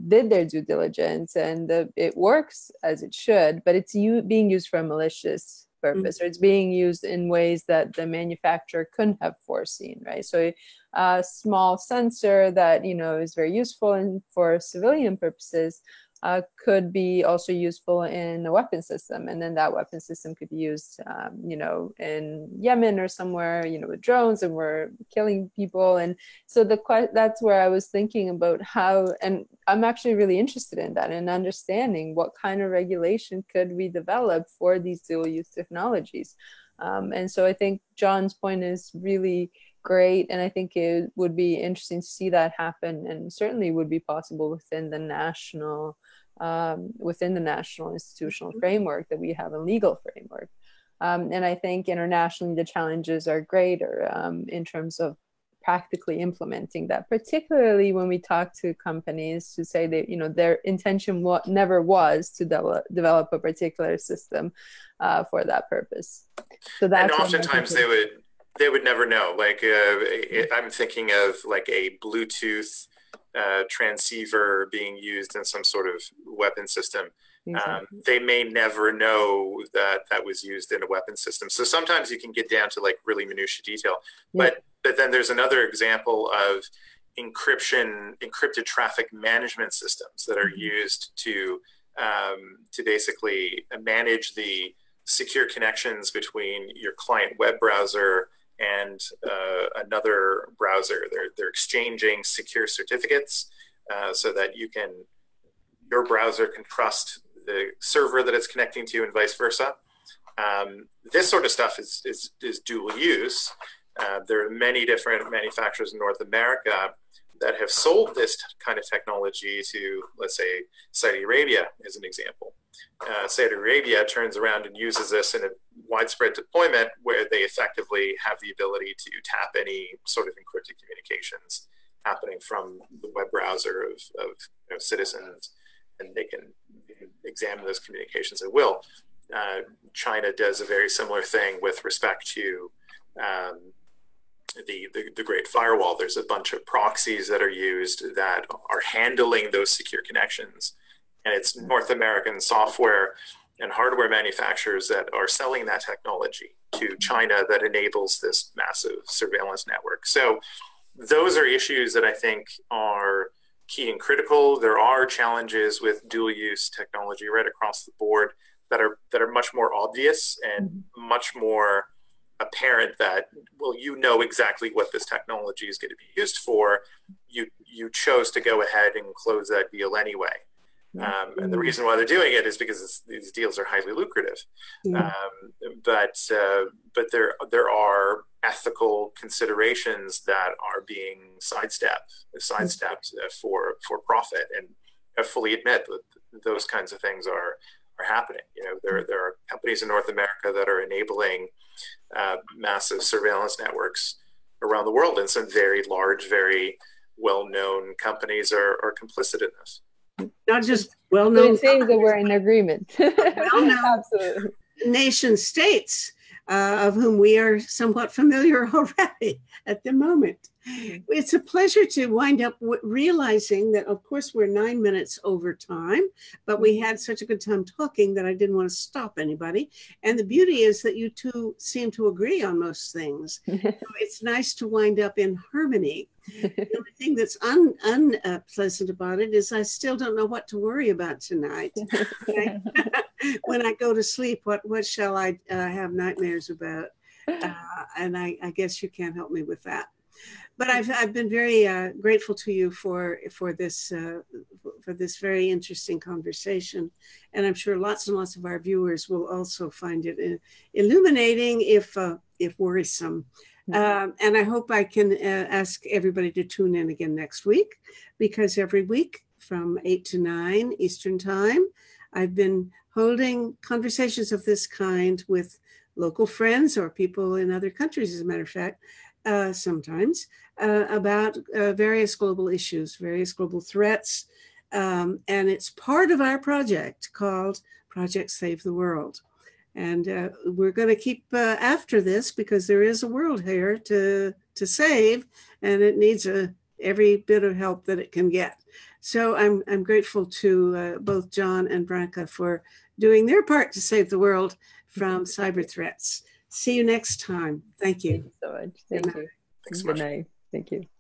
did their due diligence and it works as it should, but it's being used for a malicious purpose, or it's being used in ways that the manufacturer couldn't have foreseen, right? So a small sensor that, is very useful for civilian purposes could be also useful in a weapon system. And then that weapon system could be used, in Yemen or somewhere, with drones, and we're killing people. And so that's where I was thinking about how, and I'm actually really interested in that and understanding what kind of regulation could we develop for these dual use technologies. And so I think John's point is really great, and I think it would be interesting to see that happen, and certainly would be possible within the national institutional framework that we have, a legal framework. And I think internationally the challenges are greater in terms of practically implementing that, particularly when we talk to companies to say that their intention never was to develop a particular system for that purpose. So that's, and oftentimes they would never know. Like I'm thinking of like a Bluetooth transceiver being used in some sort of weapon system. Exactly. They may never know that was used in a weapon system. So sometimes you can get down to like really minutiae detail. Yeah. But then there's another example of encrypted traffic management systems that are used to basically manage the secure connections between your client web browser and another browser. They're exchanging secure certificates so that your browser can trust the server that it's connecting to, and vice versa. This sort of stuff is dual use. There are many different manufacturers in North America that have sold this kind of technology to, let's say, Saudi Arabia as an example. Saudi Arabia turns around and uses this in a widespread deployment where they effectively have the ability to tap any sort of encrypted communications happening from the web browser of citizens, and they can examine those communications at will. China does a very similar thing with respect to the Great Firewall. There's a bunch of proxies that are used that are handling those secure connections. And it's North American software and hardware manufacturers that are selling that technology to China that enables this massive surveillance network. So those are issues that I think are key and critical. There are challenges with dual use technology right across the board that are much more obvious and much more apparent that, well, you know exactly what this technology is going to be used for. You chose to go ahead and close that deal anyway. And the reason why they're doing it is because these deals are highly lucrative. But there are ethical considerations that are being sidestepped for profit. And I fully admit that those kinds of things are happening. There are companies in North America that are enabling massive surveillance networks around the world, and some very large, very well-known companies are complicit in this. Not just well-known. It seems that we're in agreement. Well-known Absolutely. nation states of whom we are somewhat familiar already at the moment. It's a pleasure to wind up realizing that, of course, we're 9 minutes over time, but we had such a good time talking that I didn't want to stop anybody. And the beauty is that you two seem to agree on most things. So it's nice to wind up in harmony. The only thing that's unpleasant about it is I still don't know what to worry about tonight. When I go to sleep, what shall I have nightmares about? And I guess you can't help me with that. But I've been very grateful to you for this very interesting conversation, and I'm sure lots and lots of our viewers will also find it illuminating, if worrisome. And I hope I can ask everybody to tune in again next week, because every week from 8 to 9 Eastern Time, I've been holding conversations of this kind with local friends or people in other countries, as a matter of fact, sometimes, about various global issues, various global threats. And it's part of our project called Project Save the World. And we're going to keep after this, because there is a world here to save, and it needs every bit of help that it can get. So I'm grateful to both John and Branka for doing their part to save the world from cyber threats. See you next time. Thank you. Thank you so much. Thank you. Thanks so Good much. night. Thank you.